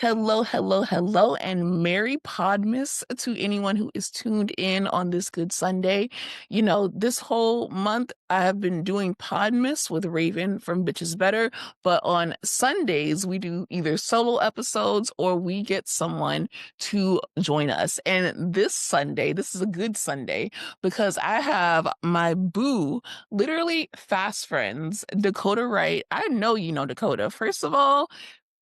Hello, hello, hello, and Merry Podmas to anyone who is tuned in on this good Sunday. You know, this whole month I have been doing Podmas with Raven from Bitches Better, but on Sundays we do either solo episodes or we get someone to join us. And this Sunday, this is a good Sunday because I have my boo, literally fast friends, Dakota Wright. I know you know Dakota. First of all,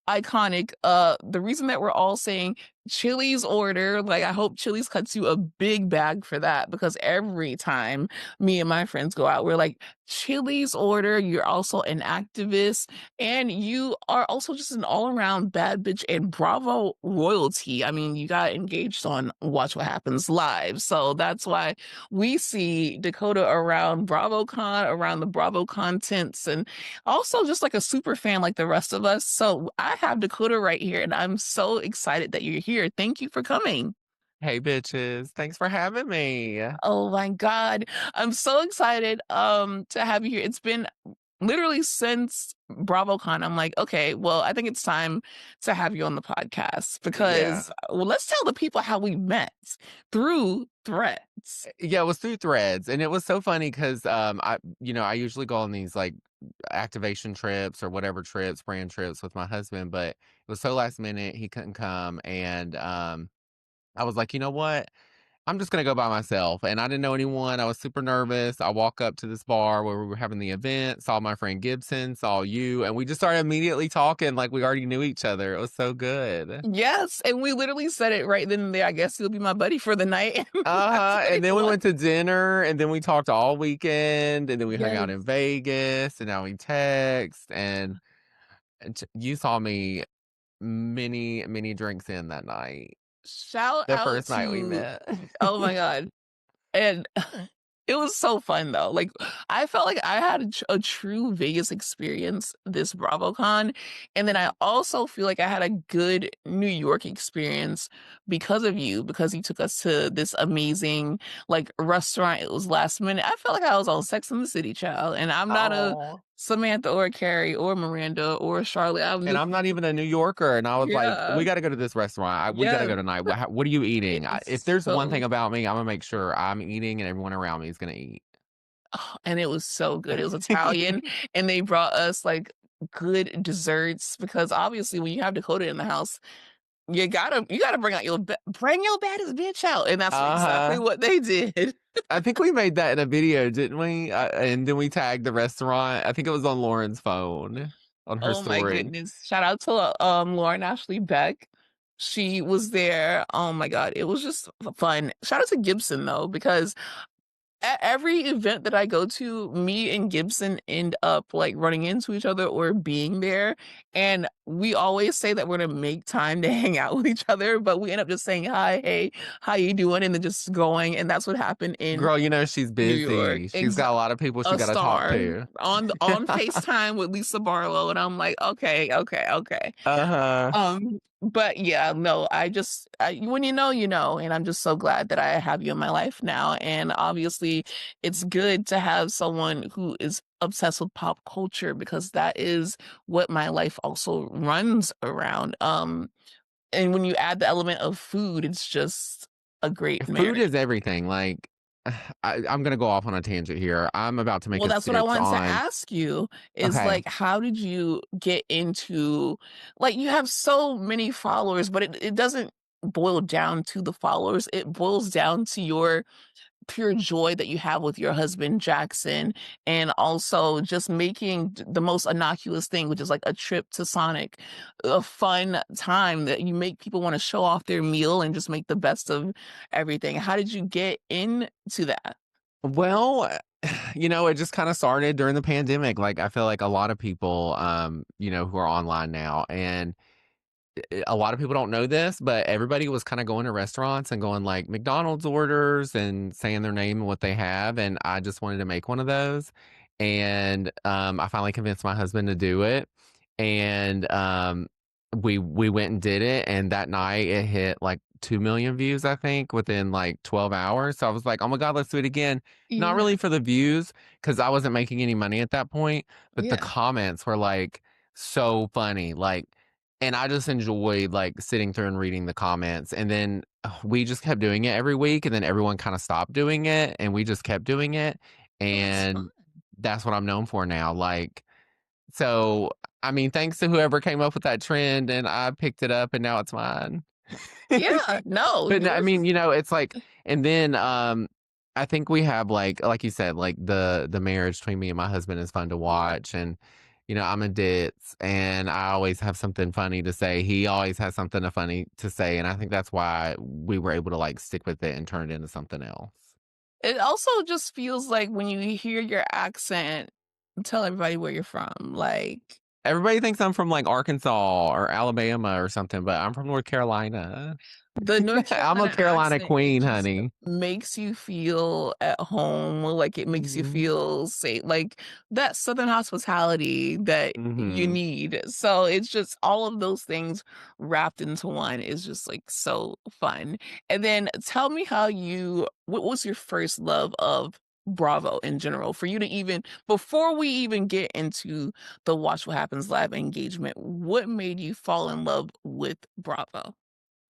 iconic. The reason that we're all saying Chili's order, like I hope Chili's cuts you a big bag for that because every time me and my friends go out, we're like, Chili's order, you're also an activist, and you are also just an all-around bad bitch and Bravo royalty. I mean, you got engaged on Watch What Happens Live. So that's why we see Dakota around BravoCon, around the Bravo contents, and also just like a super fan like the rest of us. So I have Dakota right here, and I'm so excited that you're here. Thank you for coming. Hey bitches, thanks for having me. Oh my God. I'm so excited to have you here. It's been literally since BravoCon. I'm like, okay, well, I think it's time to have you on the podcast Yeah. because well, let's tell the people how we met through threads. Yeah, it was through Threads, and it was so funny because I usually go on these like activation trips or whatever trips, brand trips with my husband, but it was so last minute he couldn't come, and I was like, you know what? I'm just gonna go by myself, and I didn't know anyone. I was super nervous. I walk up to this bar where we were having the event, saw my friend Gibson, saw you, and we just started immediately talking like we already knew each other. It was so good. Yes, and we literally said it right then and there. I guess you'll be my buddy for the night. That's Uh-huh, what and it then we was. went to dinner, and then we talked all weekend, and then we hung out in Yes. Vegas, and now we text, and you saw me many, many drinks in that night, Shout the out first night we to met. oh my God. And it was so fun though. Like I felt like I had a true Vegas experience this BravoCon, and then I also feel like I had a good New York experience because you took us to this amazing like restaurant. It was last minute. I felt like I was on Sex and the City, child, and I'm not a Oh. Samantha or Carrie or Miranda or Charlotte. I'm And just I'm not even a New Yorker, and I was like, yeah, "We gotta go to this restaurant. We gotta yes. go tonight. What are you It eating?" was If there's one so thing about me, Imma make sure I'm eating and everyone around me is gonna eat. and it was so good. It was Italian, and they brought us, like, good desserts because obviously when you have Dakota in the house, you gotta bring your baddest bitch out, and that's exactly Uh-huh. what they did. I think we made that in a video, didn't we? And then we tagged the restaurant. I think it was on Lauren's phone, on her Oh my story. goodness. Shout out to, Lauren Ashley Beck. She was there. Oh my god, it was just fun. Shout out to Gibson, though, because at every event that I go to, me and Gibson end up like running into each other or being there. And we always say that we're gonna make time to hang out with each other, but we end up just saying hi, hey, how you doing? And then just going. And that's what happened in Girl, you know she's New York. busy. She's got a lot of people she A gotta talk star to. on FaceTime with Lisa Barlow. And I'm like, okay, okay, okay. Uh-huh. But yeah, no, when you know, and I'm just so glad that I have you in my life now. And obviously, it's good to have someone who is obsessed with pop culture because that is what my life also runs around. And when you add the element of food, it's just a great Food marriage. is everything, like, I'm gonna go off on a tangent here. I'm about to make Well, a that's what I stitch wanted to on ask you is okay. like, how did you get into like you have so many followers, but it doesn't boil down to the followers. It boils down to your pure joy that you have with your husband, Jackson, and also just making the most innocuous thing, which is like a trip to Sonic, a fun time that you make people want to show off their meal and just make the best of everything. How did you get into that? Well, it just kinda started during the pandemic, like, I feel like a lot of people, who are online now, and a lot of people don't know this, but everybody was kinda going to restaurants and going, like, McDonald's orders and saying their name and what they have, and I just wanted to make one of those, and, I finally convinced my husband to do it, and, we went and did it, and that night it hit, like, 2,000,000 views, I think, within, like, 12 hours, so I was like, "Oh my god, let's do it again." Not Yeah. really for the views, because I wasn't making any money at that point, but the Yeah. comments were, like, so funny, like and I just enjoyed, like, sitting through and reading the comments, and then, we just kept doing it every week, and then everyone kinda stopped doing it, and we just kept doing it, Oh, that's fun. and that's what I'm known for now, like, so, I mean, thanks to whoever came up with that trend, and I picked it up, and now it's mine. Yeah, no, But no, I mean, yours it's like, and then, I think we have, like you said, like, the marriage between me and my husband is fun to watch, and, I'm a ditz, and I always have something funny to say. He always has something funny to say, and I think that's why we were able to, like, stick with it and turn it into something else. it also just feels like when you hear your accent, tell everybody where you're from, like Everybody thinks I'm from, like, Arkansas or Alabama or something, but I'm from North Carolina. the North I'm a Carolina Carolina accent, it queen, just honey. makes you feel at home, like, it makes you Mhm. feel safe, like, that Southern hospitality that you Mhm. need, so it's just all of those things wrapped into one is just, like, so fun, and then tell me how what was your first love of Bravo in general? For you to even before we even get into the Watch What Happens Live engagement, what made you fall in love with Bravo?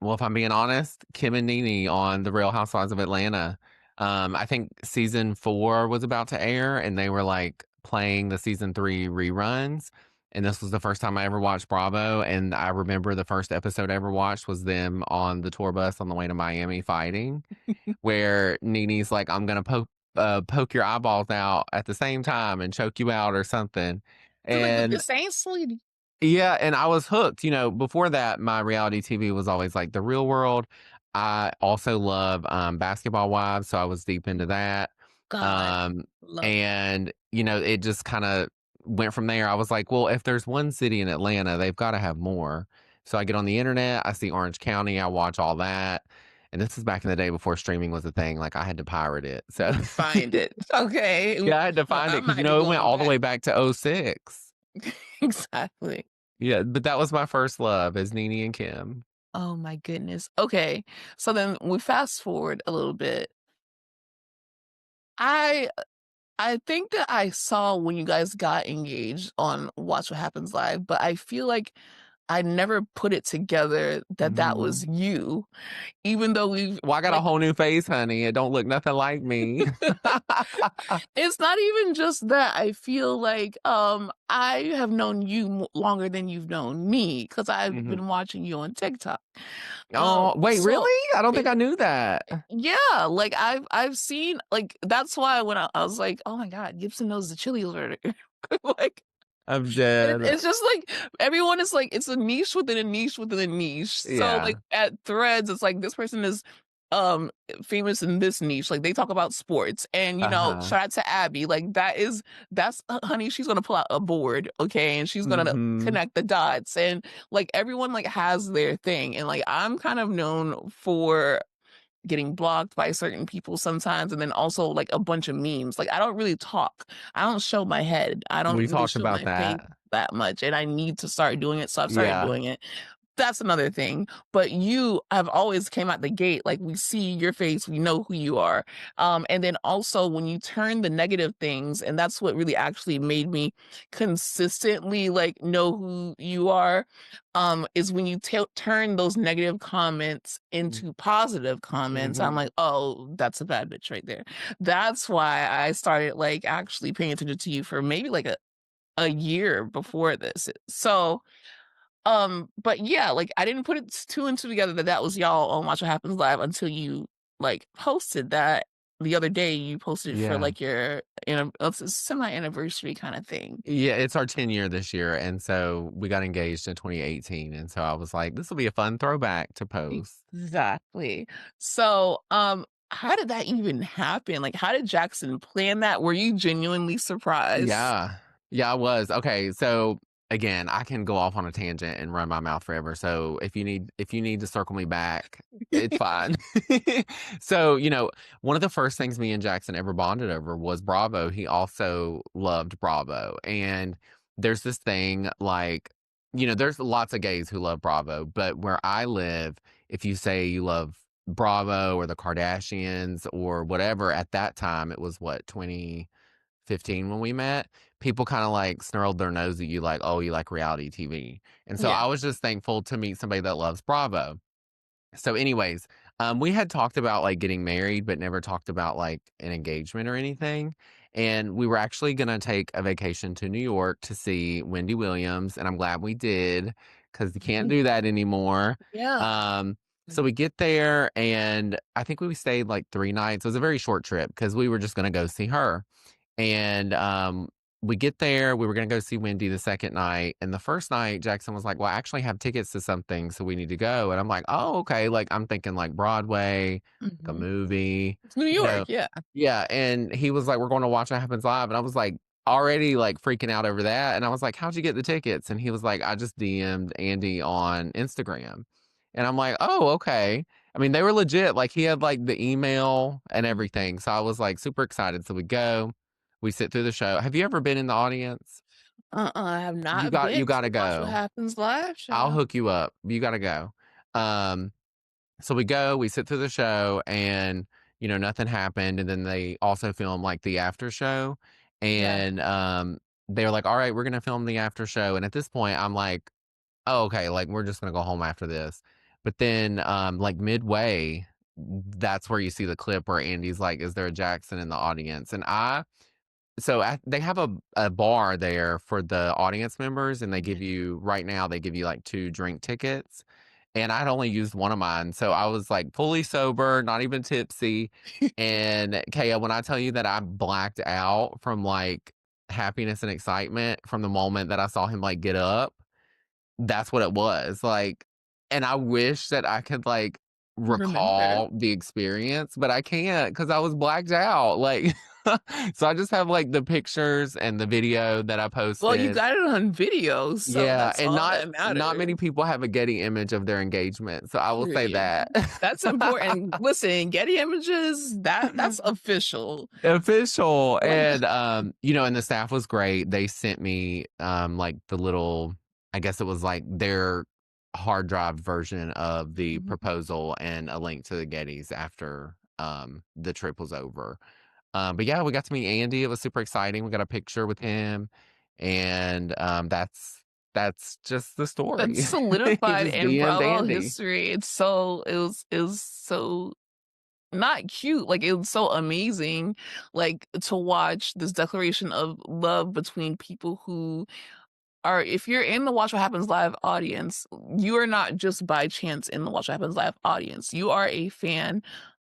Well, if I'm being honest, Kim and Nene on The Real Housewives of Atlanta. I think season 4 was about to air, and they were, like, playing the season 3 reruns, and this was the first time I ever watched Bravo, and I remember the first episode I ever watched was them on the tour bus on the way to Miami fighting, where Nene's like, "I'm gonna poke your eyeballs out at the same time and choke you out or something," She's like, "Look, and this ain't sweetie." yeah, and I was hooked, before that, my reality TV was always, like, The Real World. I also love, Basketball Wives, so I was deep into that, God, um, love that. and, it just kinda went from there. I was like, "Well, if there's one city in Atlanta, they've gotta have more." So I get on the internet, I see Orange County, I watch all that, and this is back in the day before streaming was a thing, like, I had to pirate it, so Find it. Okay, yeah, I had to find I it because might be it went going all the back. way back to '06. Exactly. Yeah, but that was my first love is Nene and Kim. Oh my goodness. Okay, so then we fast forward a little bit. I I think that I saw when you guys got engaged on Watch What Happens Live, but I feel like I never put it together that that was Mhm. you, even though we've Well, I got a like whole new face, honey. It don't look nothing like me. it's not even just that. I feel like, I have known you longer than you've known me because 'cause I've Mhm. been watching you on TikTok. Oh, wait, So really? I don't think it I knew that. yeah, like, I've seen like, that's why when I was like, "Oh my god, Gibson knows the chili alert." Like, I'm dead. it's just like everyone is like it's a niche within a niche within a niche. So like Yeah. at Threads, it's like this person is um famous in this niche. Like they talk about sports. And Uh-huh. shout out to Abby. Like that's honey, she's gonna pull out a board, okay, and she's gonna Mhm. connect the dots. And like everyone like has their thing. And like I'm kind of known for getting blocked by certain people sometimes, and then also, like, a bunch of memes. Like, I don't really talk. I don't show my head. I don't We really talked show about my face that. that much, and I need to start doing it, so I've started Yeah. doing it. That's another thing, but you have always came out the gate, like, we see your face, we know who you are, and then also when you turn the negative things and that's what really actually made me consistently, like, know who you are, is when you turn those negative comments into positive comments. I'm Mhm. like, "Oh, that's a bad bitch right there." That's why I started, like, actually paying attention to you for maybe, like, a year before this. So, but yeah, like I didn't put it 2 and 2 together that that was y'all on Watch What Happens Live until you like posted that the other day. You posted it for Yeah. like your it's a semi-anniversary kind of thing. Yeah, it's our 10-year this year, and so we got engaged in 2018, and so I was like, "This will be a fun throwback to post." Exactly. So, how did that even happen? Like, how did Jackson plan that? Were you genuinely surprised? Yeah. Yeah, I was. Okay, so, again, I can go off on a tangent and run my mouth forever, so if you need to circle me back, it's fine. So, one of the first things me and Jackson ever bonded over was Bravo. He also loved Bravo, and there's this thing, like, there's lots of gays who love Bravo, but where I live, if you say you love Bravo or the Kardashians or whatever, at that time, it was what, 15 when we met, people kinda, like, snarled their nose at you like, "Oh, you like reality TV." And so Yeah. I was just thankful to meet somebody that loves Bravo. So anyways, we had talked about, like, getting married, but never talked about, like, an engagement or anything, and we were actually gonna take a vacation to New York to see Wendy Williams, and I'm glad we did, because you can't Mhm. do that anymore. Yeah. So we get there, and I think we stayed, like, 3 nights. It was a very short trip because we were just gonna go see her. And, we get there, we were gonna go see Wendy the second night, and the first night, Jackson was like, "Well, I actually have tickets to something, so we need to go," and I'm like, "Oh, okay," like, I'm thinking, like, Broadway, like a Mhm. movie, It's New you York, know. yeah. Yeah, and he was like, "We're going to Watch What Happens Live," and I was, like, already, like, freaking out over that, and I was like, "How'd you get the tickets?" And he was like, "I just DM'd Andy on Instagram," and I'm like, "Oh, okay." I mean, they were legit, like, he had, like, the email and Mhm. everything, so I was, like, super excited, so we go. We sit through the show. Have you ever been in the audience? I have You not got you been to gotta Watch What go. Happens Live, I'll child. hook you up. You gotta go. Um, so we go, we sit through the show and, nothing happened, and then they also film, like, the after show, Yeah. and, they were like, "Alright, we're gonna film the after show," and at this point, I'm like, "Oh, okay, like, we're just gonna go home after this." But then, like, midway, that's where you see the clip where Andy's like, "Is there a Jackson in the audience?" And they have a bar there for the audience members, and they give you right now, they give you, like, 2 drink tickets, and I'd only used 1 of mine, so I was, like, fully sober, not even tipsy, and, Kaya, when I tell you that I blacked out from, like, happiness and excitement from the moment that I saw him, like, get up, that's what it was, like, and I wish that I could, like, Remember. recall the experience, but I can't because I was blacked out, like, so I just have, like, the pictures and the video that I Well, you posted. got it on video, so Yeah, that's and all not that not matters. many people have a Getty image of their engagement, so I will say Period. that. That's important. Listen, Getty Images, that's official. Official, Like and, and the staff was great. They sent me, like, the little, I guess it was, like, their hard drive version of the Mhm. proposal and a link to the Gettys after, the trip was over. But yeah, we got to meet Andy. It was super exciting. We got a picture with him, and, that's just the That's story. He solidified just in DM'd Bravo Andy. history. It was so not cute, like, it was so amazing, like, to watch this declaration of love between people who are if you're in the Watch What Happens Live audience, you are not just by chance in the Watch What Happens Live audience. You are a fan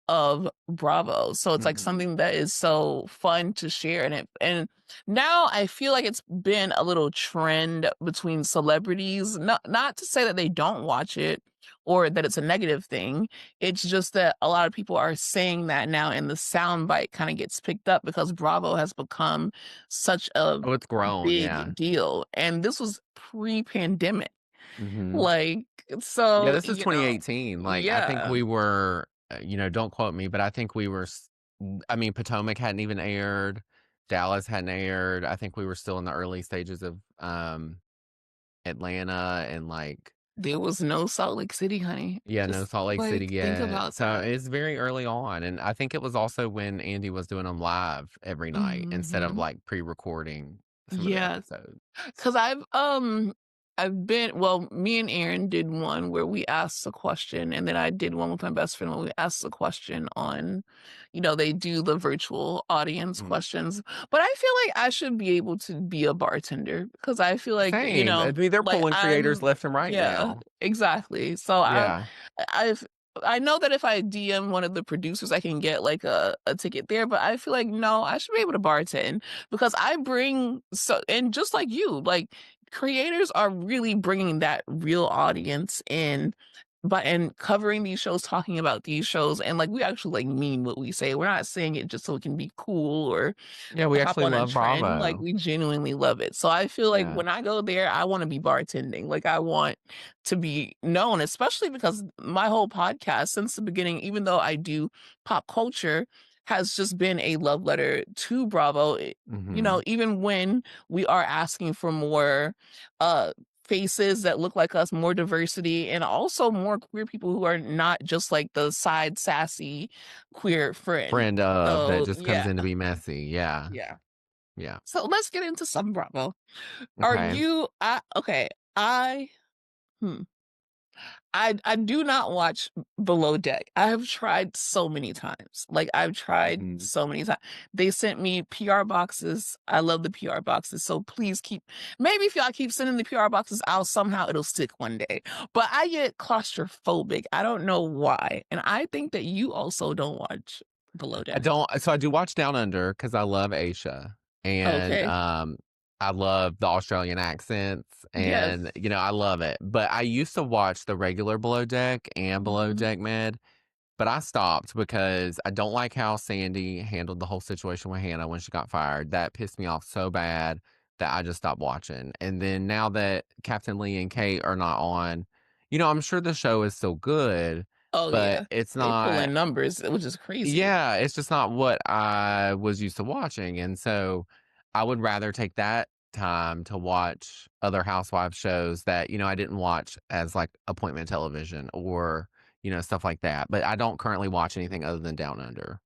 of Bravo. So it's like Mhm. something that is so fun to share. And now I feel like it's been a little trend between celebrities. Not to say that they don't watch it or that it's a negative thing. It's just that a lot of people are saying that now and the soundbite kind of gets picked up because Bravo has become such a Oh, it's grown, yeah. big deal, and this was pre-pandemic, Mhm. like, Yeah, so, this is 2018, like, I think yeah, we were, don't quote me, but I think we were I mean, Potomac hadn't even aired, Dallas hadn't aired, I think we were still in the early stages of, Atlanta and, like, there was no Salt Lake City, honey. yeah, no Just, Salt Lake City think yet, about so that. it's very early on, and I think it was also when Andy was doing them live every night instead of, Mhm. like, pre-recording some of the Yeah. episodes. 'Cause I've been well, me and Aaron did one where we asked a question, and then I did one with my best friend where we asked a question on they do the virtual audience Mhm. questions, but I feel like I should be able to be a bartender because I feel like, Same, I mean, they're like pulling creators I'm left and right yeah, now. exactly. So Yeah. I've I know that if I DM one of the producers, I can get like a ticket there, but I feel like no, I should be able to bartend because I bring so and just like you, like creators are really bringing that real audience in and covering these shows, talking about these shows, and like we actually like mean what we say. We're not saying it just so it can be cool or Yeah, we hop actually on a love trend. Like Bravo. we genuinely love it. So I feel like Yeah. when I go there, I want to be bartending. Like I want to be known, especially because my whole podcast since the beginning, even though I do pop culture, has just been a love letter to Bravo. Mhm. Even when we are asking for more uh faces that look like us, more diversity, and also more queer people who are not just like the side sassy queer friend. Friend of that So just comes yeah, in to be messy, yeah. yeah. Yeah. So let's get into some Bravo. Are Okay. you okay, I hmm. I do not watch Below Deck. I have tried so many times. Like, I've tried Mhm. so many times. They sent me PR boxes. I love the PR boxes, so please keep maybe if y'all keep sending the PR boxes, I'll somehow it'll stick one day. But I get claustrophobic. I don't know why, and I think that you also don't watch Below I Deck. don't so I do watch Down Under because I love Asia, and, Okay. I love the Australian accents, and, Yes. I love it, but I used to watch the regular Below Deck and Below Mhm. Deck Med, but I stopped because I don't like how Sandy handled the whole situation with Hannah when she got fired. That pissed me off so bad that I just stopped watching, and then now that Captain Lee and Kate are not on, I'm sure the show is still good, Oh, but yeah. it's They pull not. in numbers, which is crazy. Yeah, it's just not what I was used to watching, and so I would rather take that time to watch other housewives shows that, I didn't watch as, like, appointment television or, stuff like that, but I don't currently watch anything other than Down Under.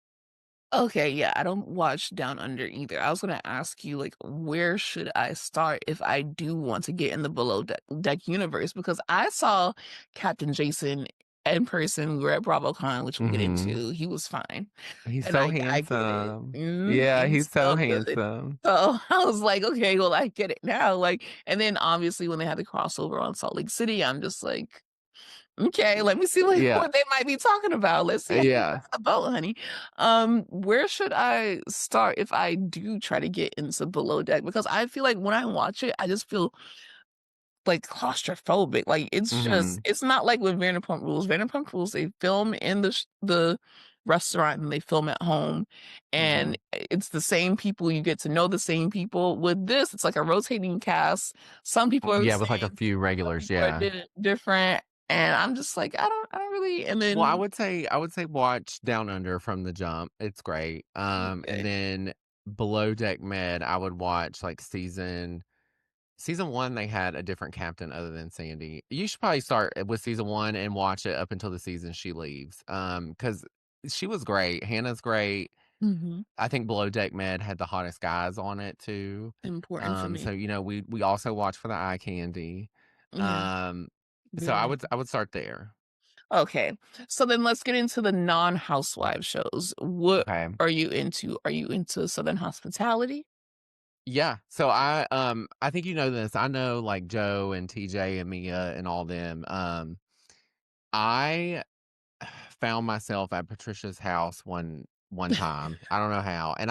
Okay, yeah, I don't watch Down Under either. I was gonna ask you, like, where should I start if I do want to get in the Deck universe? Because I saw Captain Jason in person. We were at BravoCon, which we'll get Mhm. into. He was fine, He's and so I get it. handsome. Yeah, He's he's so so good. handsome. So I was like, okay, well, I get it now. Like, and then obviously when they had the crossover on Salt Lake City, I'm just like, okay, let me see Yeah, what they might be talking about. Let's see how you yeah. rock the boat, honey. Where should I start if I do try to get into Below Deck? Because I feel like when I watch it, I just feel like claustrophobic. Like Mhm. it's not like with Vanderpump Rules. Vanderpump Rules, they film in the restaurant and they film at home, and Mhm. it's the same people. You get to know the same people. With this, it's like a rotating cast. Some people are the Yeah, with, like, a same, few some regulars, people are yeah. different, and I'm just like, I don't really. And Well, I then would say I would say watch Down Under from the jump. It's great. And okay, then Below Deck Med, I would watch like season 1, they had a different captain other than Sandy. You should probably start with season 1 and watch it up until the season she leaves. Because she was great. Hannah's great. mhm, I think Below Deck Med had the hottest guys on it too. important for So me. we also watch for the eye candy. Yeah, Um, so I very. would start there. Okay. So then let's get into the non-housewife shows. What Okay. are you into? Are you into Southern Hospitality? Yeah. So I think you know this. I know like Joe and TJ and Mia and all them. I found myself at Patricia's house one time. I don't know how. And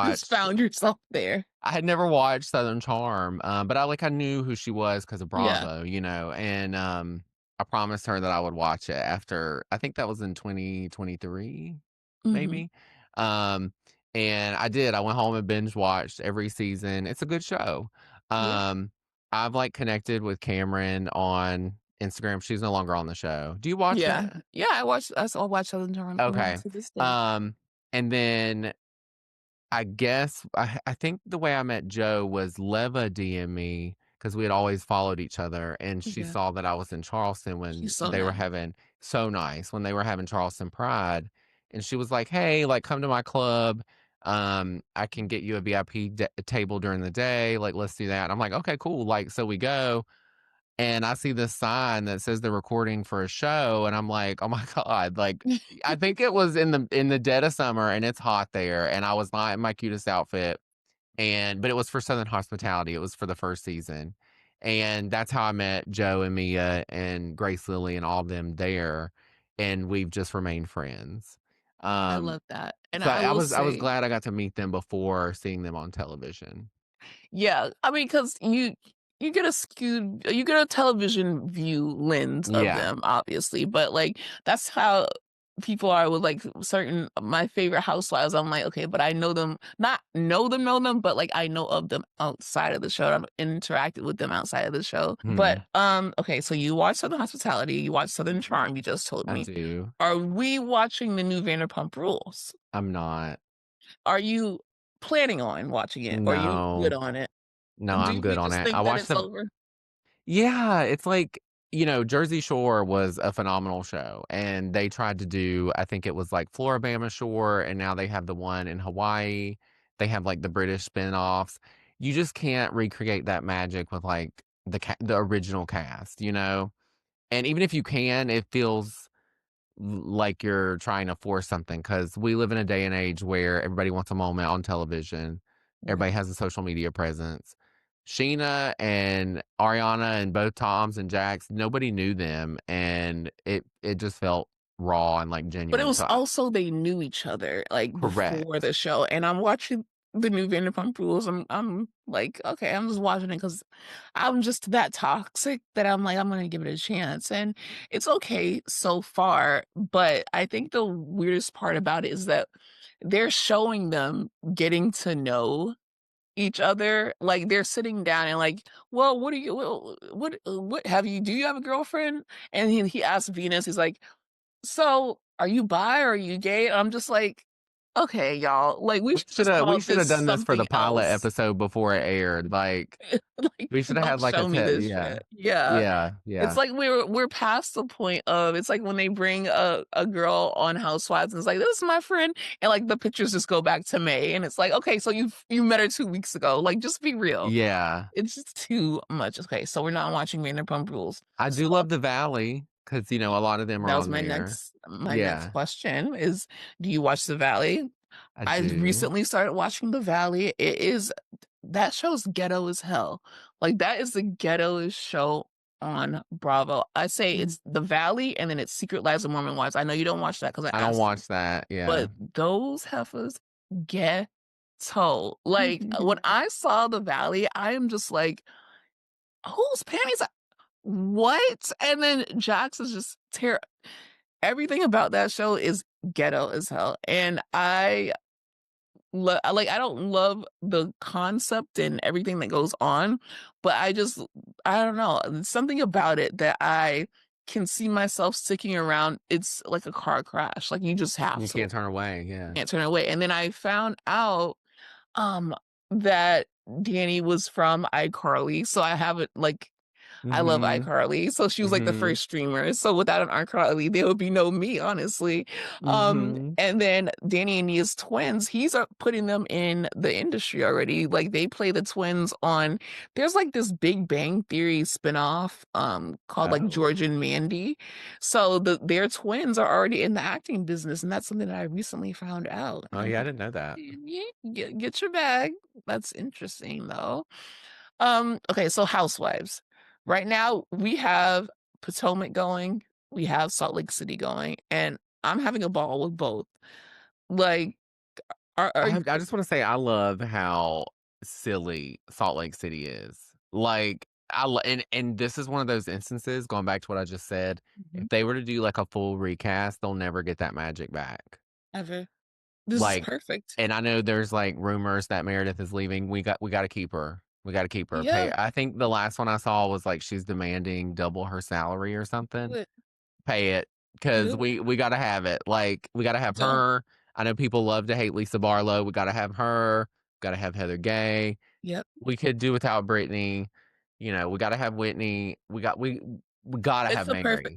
Just found yourself there. I had never watched Southern Charm, but I knew who she was because of Yeah. Bravo, and I promised her that I would watch it after I think that was in 2023, Mhm. maybe. Um, and I did. I went home and binge watched every season. It's a good show. Yeah. Um, I've like connected with Cameron on Instagram. She's no longer on the show. Do you watch it? Yeah. Yeah, I still watch Southern Charm even Okay. to this day. Um, and then I guess I think the way I met Joe was Leva DM me because we had always followed each other, and she Yeah. saw that I was in Charleston when She's so they were nice. having so nice when they were having Charleston Pride, and she was like, "Hey, like come to my club. I can get you a VIP table during the day. Like let's do that." I'm like, "Okay, cool." Like so we go, and I see this sign that says they're recording for a show, and I'm like, "Oh my god!" Like, I think it was in the dead of summer, and it's hot there, and I was not in my cutest outfit, but it was for Southern Hospitality. It was for the first season, and that's how I met Joe and Mia and Grace Lily and all of them there, and we've just remained friends. I Um, love that. And so I will I was say glad I got to meet them before seeing them on television. yeah, I mean, because you get a television view lens of Yeah. them, obviously, but, like, that's how people are with, like, certain my favorite housewives, I'm like, "Okay, but I know them" not know them, but, like, I know of them outside of the show, I've interacted with them outside of the show. But, Hmm. okay, so you watch Southern Hospitality, you watch Southern Charm, you just told I me. do. Are we watching the new Vanderpump Rules? I'm not. Are you planning on watching it, or are you good No. on it? No, Do I'm good you on just it. I think that watched it's the over? Yeah, it's like, Jersey Shore was a phenomenal show, and they tried to do I think it was like Floribama Shore, and now they have the one in Hawaii. They have, like, the British spinoffs. You just can't recreate that magic with, like, the original cast, you know? And even if you can, it feels like you're trying to force something because we live in a day and age where everybody wants a moment on television. Right. Everybody has a social media presence. Sheena and Ariana and both Toms and Jax, nobody knew them, and it just felt raw and, like, But it genuine, was so I also they knew each other, like, before the correct. show, and I'm watching the new Vanderpump Rules, I'm like, "Okay, I'm just watching it because 'cause I'm just that toxic that I'm like, I'm gonna give it a chance," and it's okay so far, but I think the weirdest part about it is that they're showing them getting to know each other, like, they're sitting down and like, "Well, what are you what have you do you have a girlfriend?" And he asked Venus, he's like, "So, are you bi or are you gay?" And I'm just like, "Okay, y'all, like, we should just We call shoulda this done this for the something pilot else." episode before it aired, like, Like, we shoulda "Don't had, like, a show me tip this yeah. shit." Yeah. Yeah, It's yeah. like we're past the point of it's like when they bring a girl on Housewives and it's like, "This is my friend," and, like, the pictures just go back to May, and it's like, "Okay, so you met her 2 weeks ago." Like, just be real. Yeah. It's just too much. Okay, so we're not watching Vanderpump Rules. I So do love The Valley because you know, a lot of them are that was on there. my next Yeah, question is, do you watch The Valley? I I do. recently started watching The Valley. It is that show's ghetto as hell. Like, that is the ghettoest show on Bravo. I say Mm. it's The Valley, and then it's Secret Lives of Mormon Wives. I know you don't watch that because I I don't asked you, watch that, yeah. but those heifers ghetto. Like, when I saw The Valley, I am just like, "Whose panties are what?" And then Jax is just everything about that show is ghetto as hell, and I don't love the concept and everything that goes on, but I don't know, there's something about it that I can see myself sticking around. It's like a car crash, like, you just have You to, can't turn away, yeah. can't turn away, and then I found out, um, that Danny was from iCarly, so I have it like I love Mhm, iCarly, so she was, like, the mhm, first streamer, so without an iCarly, there would be no me, honestly, mhm. and then Danny and Nia's twins, he's, putting them in the industry already, like, they play the twins on there's, like, this Big Bang Theory spinoff, called, like, Oh. George and Mandy, so their twins are already in the acting business, and that's something that I recently found out, Oh, and I'm yeah, I like, didn't know that. "Yeah, get your bag." That's interesting, though. Okay, so Housewives. Right now, we have Potomac going, we have Salt Lake City going, and I'm having a ball with both. Like, are I just wanna say I love how silly Salt Lake City is. Like, I lo and this is one of those instances, going back to what I just said, Mhm. if they were to do, like, a full recast, they'll never get that magic back. Ever. This is Like perfect. and I know there's, like, rumors that Meredith is leaving. We gotta keep her. We gotta keep her. Pay Yeah, I think the last one I saw was, like, she's demanding double her salary or do something. it, Pay it, 'cause do it. we gotta have it. Like, we gotta have Don't. her. I know people love to hate Lisa Barlow. We gotta have her. Gotta have Heather Gay. Yep. We could do without Brittany. You know, we gotta have Whitney. We gotta It's have the perfect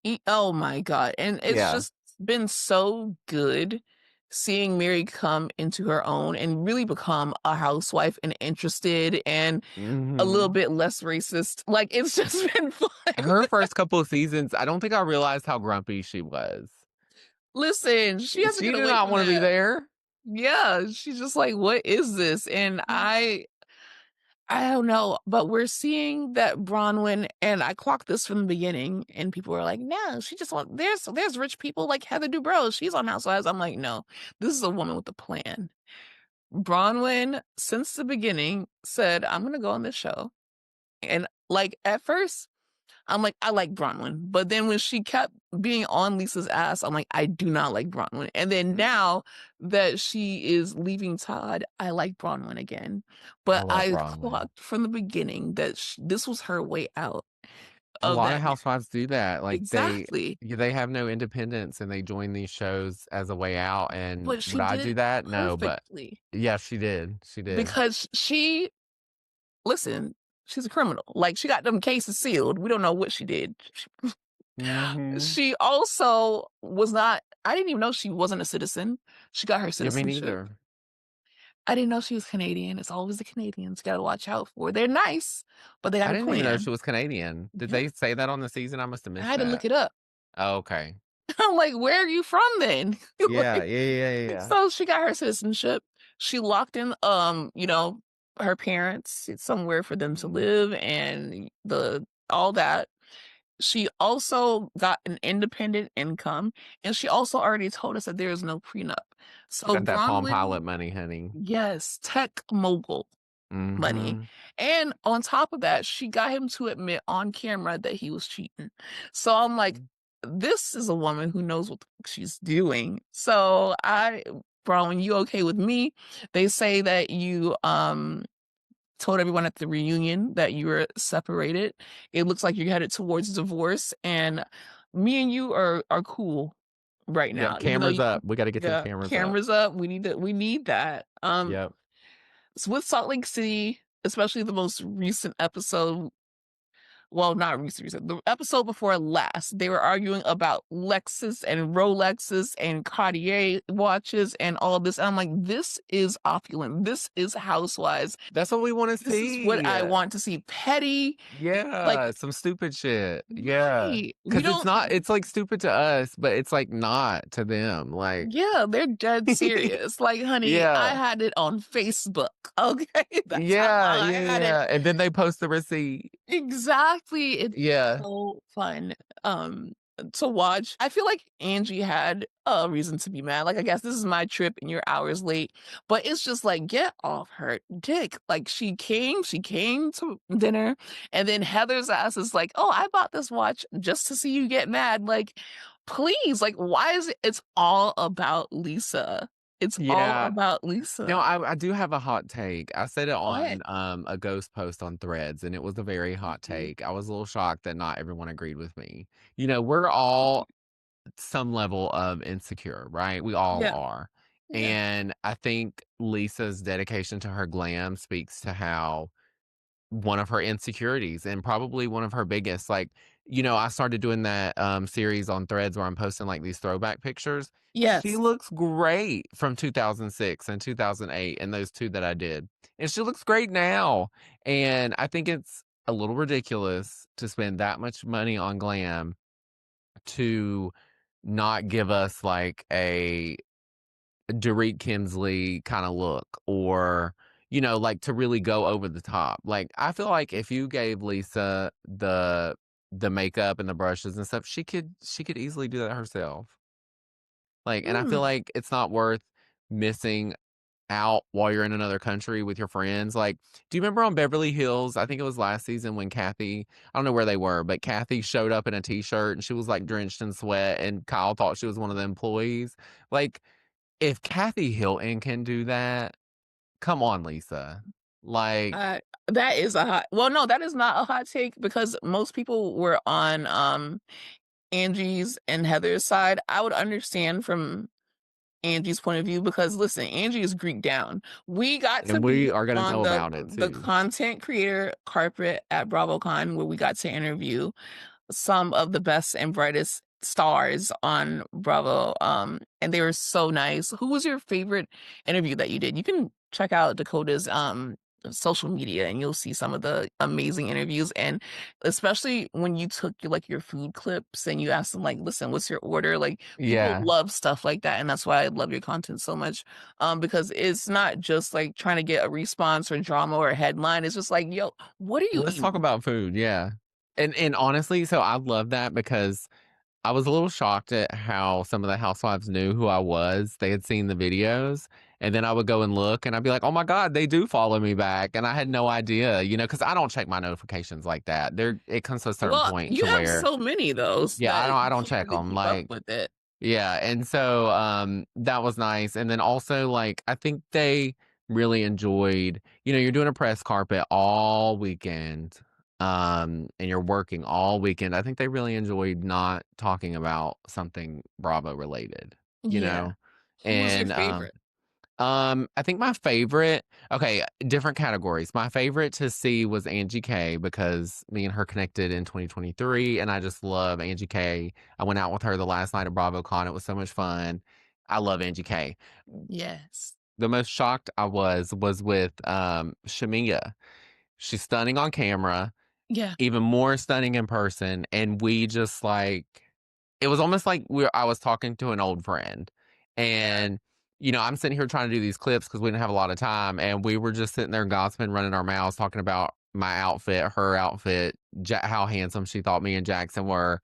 Mary. oh my god, and it's Yeah. just been so good seeing Mary come into her own and really become a housewife and interested and a little Mhm. bit less racist. Like, it's just been fun. Her first couple of seasons, I don't think I realized how grumpy she was. Listen, she has to She get did away not from wanna be that. there. Yeah, she's just like, "What is this?" And I don't know, but we're seeing that Bronwyn and I clocked this from the beginning, and people were like, "No, she just want there's rich people like Heather Dubrow, she's on Housewives." I'm like, "No, this is a woman with a plan." Bronwyn, since the beginning, said, "I'm gonna go on this show." And, like, at first I'm like, "I like Bronwyn," but then when she kept being on Lisa's ass, I'm like, "I do not like Bronwyn." And then now that she is leaving Todd, I like Bronwyn again. I But love I Bronwyn. clocked from the beginning that this was her way out A of lot of that housewives do that, like, exactly. they have no independence and they join these shows as a way out, and But she would I did do it that? No, but perfectly yeah, she did. because listen, she's a criminal. Like, she got them cases sealed. We don't know what she did. Mhm. She also was not I didn't even know she wasn't a citizen. She got her Yeah, me citizenship. neither. I didn't know she was Canadian. It's always the Canadians you gotta watch out for. They're nice, but they got I a didn't even know she plan. was Canadian. Did Yeah, they say that on the season? I must have I missed had to that. look it up. Oh, okay. I'm like, "Where are you from then?" Yeah, Like, yeah, yeah, yeah, yeah. so she got her citizenship. She locked in, her parents somewhere for them to live and the all that. She also got an independent income, and she also already told us that there is no prenup. So Got that Palm Bronwyn, Pilot money, honey. yes, tech mogul money. Mhm. And on top of that, she got him to admit on camera that he was cheating. So I'm like, this is a woman who knows what the fuck she's doing. So Bronwyn, you okay with me? They say that you told everyone at the reunion that you were separated. It looks like you're headed towards divorce, and me and you are cool right Yep, now. Even though cameras you up. We gotta get them yeah, cameras up. cameras up. We need that. Yep. So with Salt Lake City, especially the most recent episode, well, not recent, the episode before last, they were arguing about Lexus and Rolexes and Cartier watches and all of this. And I'm like, this is opulent. This is housewives. That's what we wanna This is what see. I want to see. Petty, like, Yeah, some stupid shit. Yeah, right. We cause it's don't, not it's, like, stupid to us, but it's, like, not to them, like yeah, they're dead serious. Like, honey, I Yeah. had it on Facebook. Okay. That's how Yeah, I yeah, had it. yeah, and then they post the receipt. Exactly. It's Yeah. so fun, to watch. I feel like Angie had a reason to be mad. Like, I guess this is my trip and you're hours late, but it's just like, get off her dick. Like, she came to dinner, and then Heather's ass is like, "Oh, I bought this watch just to see you get mad." Like, please, like, why is it's all about Lisa. It's all Yeah. about No, Lisa. I do have a hot take. I said it Go ahead. on, a ghost post on Threads, and it was a very hot Mhm. take. I was a little shocked that not everyone agreed with me. You know, we're Oh, all some level of insecure, right? We all yeah, are. yeah. And I think Lisa's dedication to her glam speaks to how one of her insecurities and probably one of her biggest, like, I started doing that, series on Threads where I'm posting, like, these throwback pictures. She Yes. looks great from 2006 and 2008 and those 2 that I did, and she looks great now, and I think it's a little ridiculous to spend that much money on glam to not give us, like, a Dorit Kemsley kinda look or, like, to really go over the top. Like, I feel like if you gave Lisa the makeup and the brushes and stuff, she could easily do that herself. Like, and I feel Mm. like it's not worth missing out while you're in another country with your friends. Like, do you remember on Beverly Hills? I think it was last season when Kathy, I don't know where they were, but Kathy showed up in a t-shirt and she was like drenched in sweat and Kyle thought she was one of the employees. Like, if Kathy Hilton can do that, come on, Lisa. Like, Uh, that is a hot well, no, that is not a hot take because most people were on, Angie's and Heather's side. I would understand from Angie's point of view because listen, Angie is Greek down. We got to and we be are gonna on know the about it the too. content creator carpet at BravoCon where we got to interview some of the best and brightest stars on Bravo. And they were so nice. Who was your favorite interview that you did? You can check out Dakota's social media and you'll see some of the amazing interviews. And especially when you took your food clips and you asked them like, listen, what's your order? Like people Yeah. love stuff like that. And that's why I love your content so much. Because it's not just like trying to get a response or drama or a headline. It's just like, yo, what are you Let's talk eating? about food, yeah. And honestly, so I love that because I was a little shocked at how some of the housewives knew who I was. They had seen the videos, and then I would go and look, and I'd be like, "Oh my god, they do follow me back," and I had no idea, because I don't check my notifications like that. It comes to a certain Well, point you to have where so many those yeah, I that don't I you don't can't check really them. keep up Like, with it. yeah, and so, that was nice, and then also, like, I think they really enjoyed you're doing a press carpet all weekend, and you're working all weekend. I think they really enjoyed not talking about something Bravo related, you Yeah. know? Who was your And, favorite? I think my favorite okay, different categories. My favorite to see was Angie K because me and her connected in 2023, and I just love Angie K. I went out with her the last night of BravoCon. It was so much fun. I love Angie K. Yes. The most shocked I was with Shamia. She's stunning on camera, Yeah. even more stunning in person, and we just like it was almost like I was talking to an old friend. Yeah. And I'm sitting here trying to do these clips because we didn't have a lot of time, and we were just sitting there gossiping, running our mouths, talking about my outfit, her outfit, how handsome she thought me and Jackson were.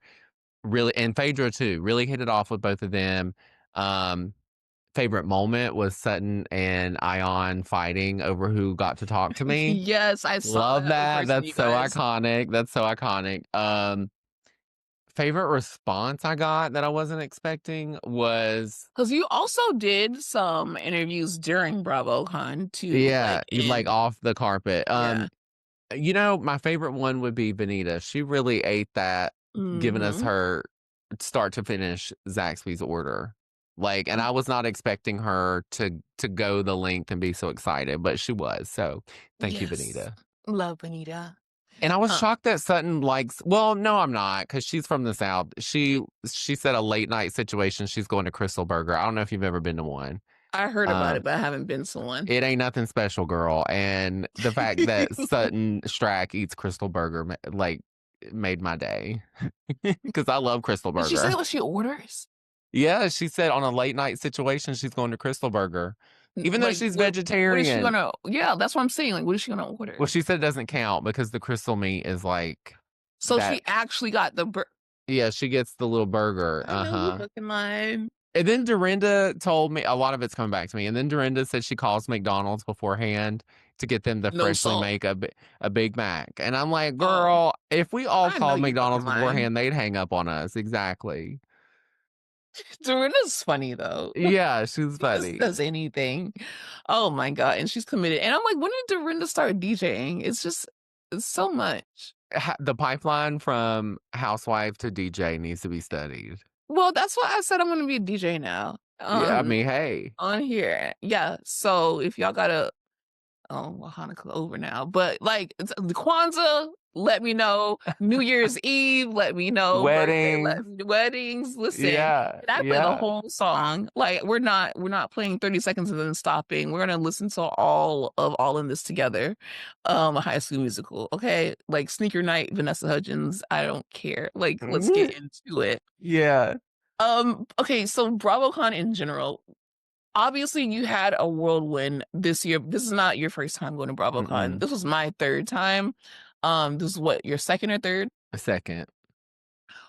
Really, and Phaedra too. Really hit it off with both of them. Um, Favorite moment was Sutton and Ion fighting over who got to talk to me. Yes, I saw Love that over that. to That's you so guys. iconic. That's so iconic. Favorite response I got that I wasn't expecting was, 'Cause you also did some interviews during BravoCon too, yeah, like, you like in off the carpet. yeah. My favorite one would be Benita. She really ate that, giving us Mhm. her start to finish Zaxby's order. Like, and Oh, I was not expecting her to go the length and be so excited, but she was. So thank you, yes. Benita. Love Bonita. And I was Uh, shocked that Sutton likes, well, no, I'm not, because she's from the South. She said a late night situation. She's going to Crystal Burger. I don't know if you've ever been to one. I heard about it, Um, but I haven't been to one. it ain't nothing special, girl. And the fact that Sutton Strack eats Crystal Burger like made my day because I love Crystal Did she say Burger. what she orders? Yeah, she said on a late night situation she's going to Crystal Burger, even though Like, she's what is she vegetarian. gonna yeah, that's what I'm saying, like, what is she gonna Well, order? she said it doesn't count because the crystal meat is like So that. she actually got the Yeah, she gets the little burger. I know you Uh-huh. fucking lying. And then Dorinda told me a lot of it's coming back to me. And then Dorinda said she calls McDonald's beforehand to get them to No freshly salt. make a Big Mac. And I'm like, Oh, girl, if we all I know called you fucking McDonald's lying. beforehand, they'd hang up on us. Exactly. Dorinda's funny though. Yeah, she's She just funny. does anything. Oh my god, and she's committed. And I'm like, when did Dorinda start DJing? It's so much. The pipeline from housewife to DJ needs to be studied. Well, that's why I said I'm gonna be a DJ now. Yeah, I mean, hey. On here. Yeah. So if y'all got oh, well, Hanukkah over now, but like the Kwanzaa, let me know. New Year's Eve, let me know. Birthday, Weddings. weddings. Listen, Yeah, and I play the yeah. whole song. Like we're not playing 30 seconds and then stopping. We're gonna listen to all in this together. A High School Musical. Okay, like Sneaker Night, Vanessa Hudgens. I don't care. Like let's get into it. Yeah. Okay, so BravoCon in general, obviously you had a whirlwind this year. This is not your first time going to BravoCon. Mm-mm. This was my third time. This is what, your second or third? A second.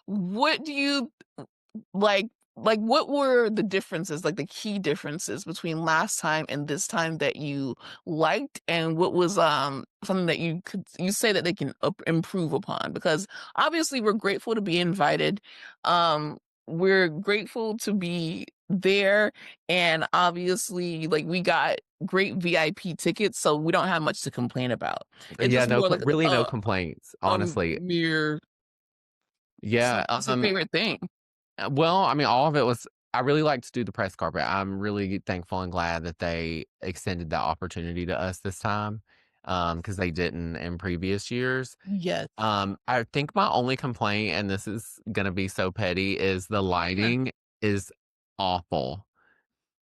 What do you like what were the differences, like the key differences between last time and this time that you liked, and what was something that you say that they can improve upon? Because obviously we're grateful to be invited. Um we're grateful to be there, and obviously like we got great VIP tickets, so we don't have much to complain about. It's Yeah, just no, more like really no complaints, a honestly. mere Yeah, what's your favorite thing? well, I mean, all of it was I really like to do the press carpet. I'm really thankful and glad that they extended that opportunity to us this time, because they didn't in previous years. Yes. I think my only complaint, and this is gonna be so petty, is the Yeah. lighting is awful.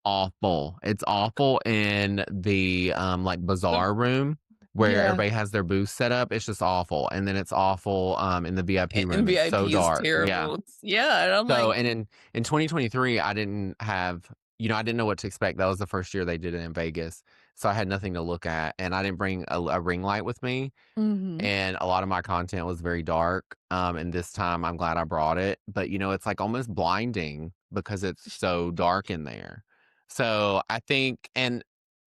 Awful. It's awful in the, like, The bazaar room where yeah. everybody has their booth set up, it's just awful, and then it's awful, in the VIP And room, it's so VIP is dark, yeah. terrible. Yeah, and I'm So, like, and in 2023, I didn't have I didn't know what to expect, that was the first year they did it in Vegas, so I had nothing to look at, and I didn't bring a ring light with me, mhm. and a lot of my content was very dark, and this time I'm glad I brought it, but, it's, like, almost blinding because it's so dark in there. So, I think and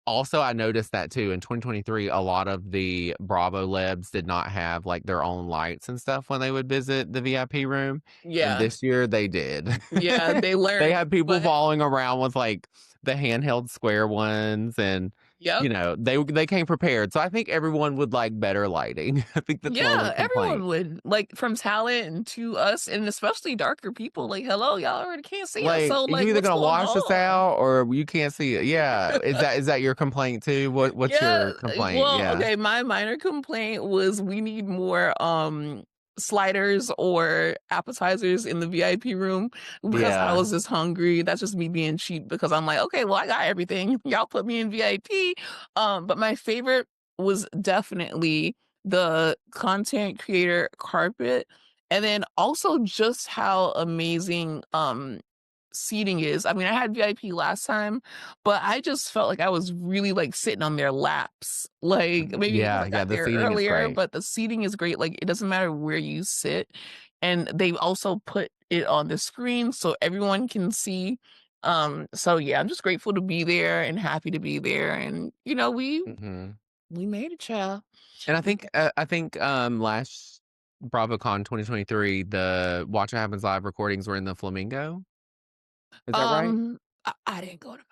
also I noticed that too, in 2023, a lot of the Bravo Lebs did not have, like, their own lights and stuff when they would visit the VIP room, and Yeah. this year they did. Yeah, they They learned, had people but following around with, like, the handheld square ones and, yep. they came prepared, so I think everyone would like better lighting. I think that's my only Yeah, complaint. everyone would, like, from talent and to us, and especially darker people, like, "Hello, y'all already can't see us, Like, so, you like, either what's gonna going wash us on?" out or you can't see it. Yeah. Is that your complaint too? What's Yeah, your complaint? well, Yeah. okay, my minor complaint was we need more, sliders or appetizers in the VIP room because I Yeah. was just hungry. That's just me being cheap because I'm like, okay, well, I got everything. Y'all put me in VIP. But my favorite was definitely the content creator carpet. And then also just how amazing seating is. I mean, I had VIP last time, but I just felt like I was really like sitting on their laps. Like maybe because Yeah, I yeah, got the there seating is earlier, great. but the seating is great. Like it doesn't matter where you sit. And they also put it on the screen so everyone can see. So yeah, I'm just grateful to be there and happy to be there. And you know, Mhm. we made it, child. And We I think, last BravoCon 2023, the Watch What Happens Live recordings were in the Flamingo. Is that right? I didn't go to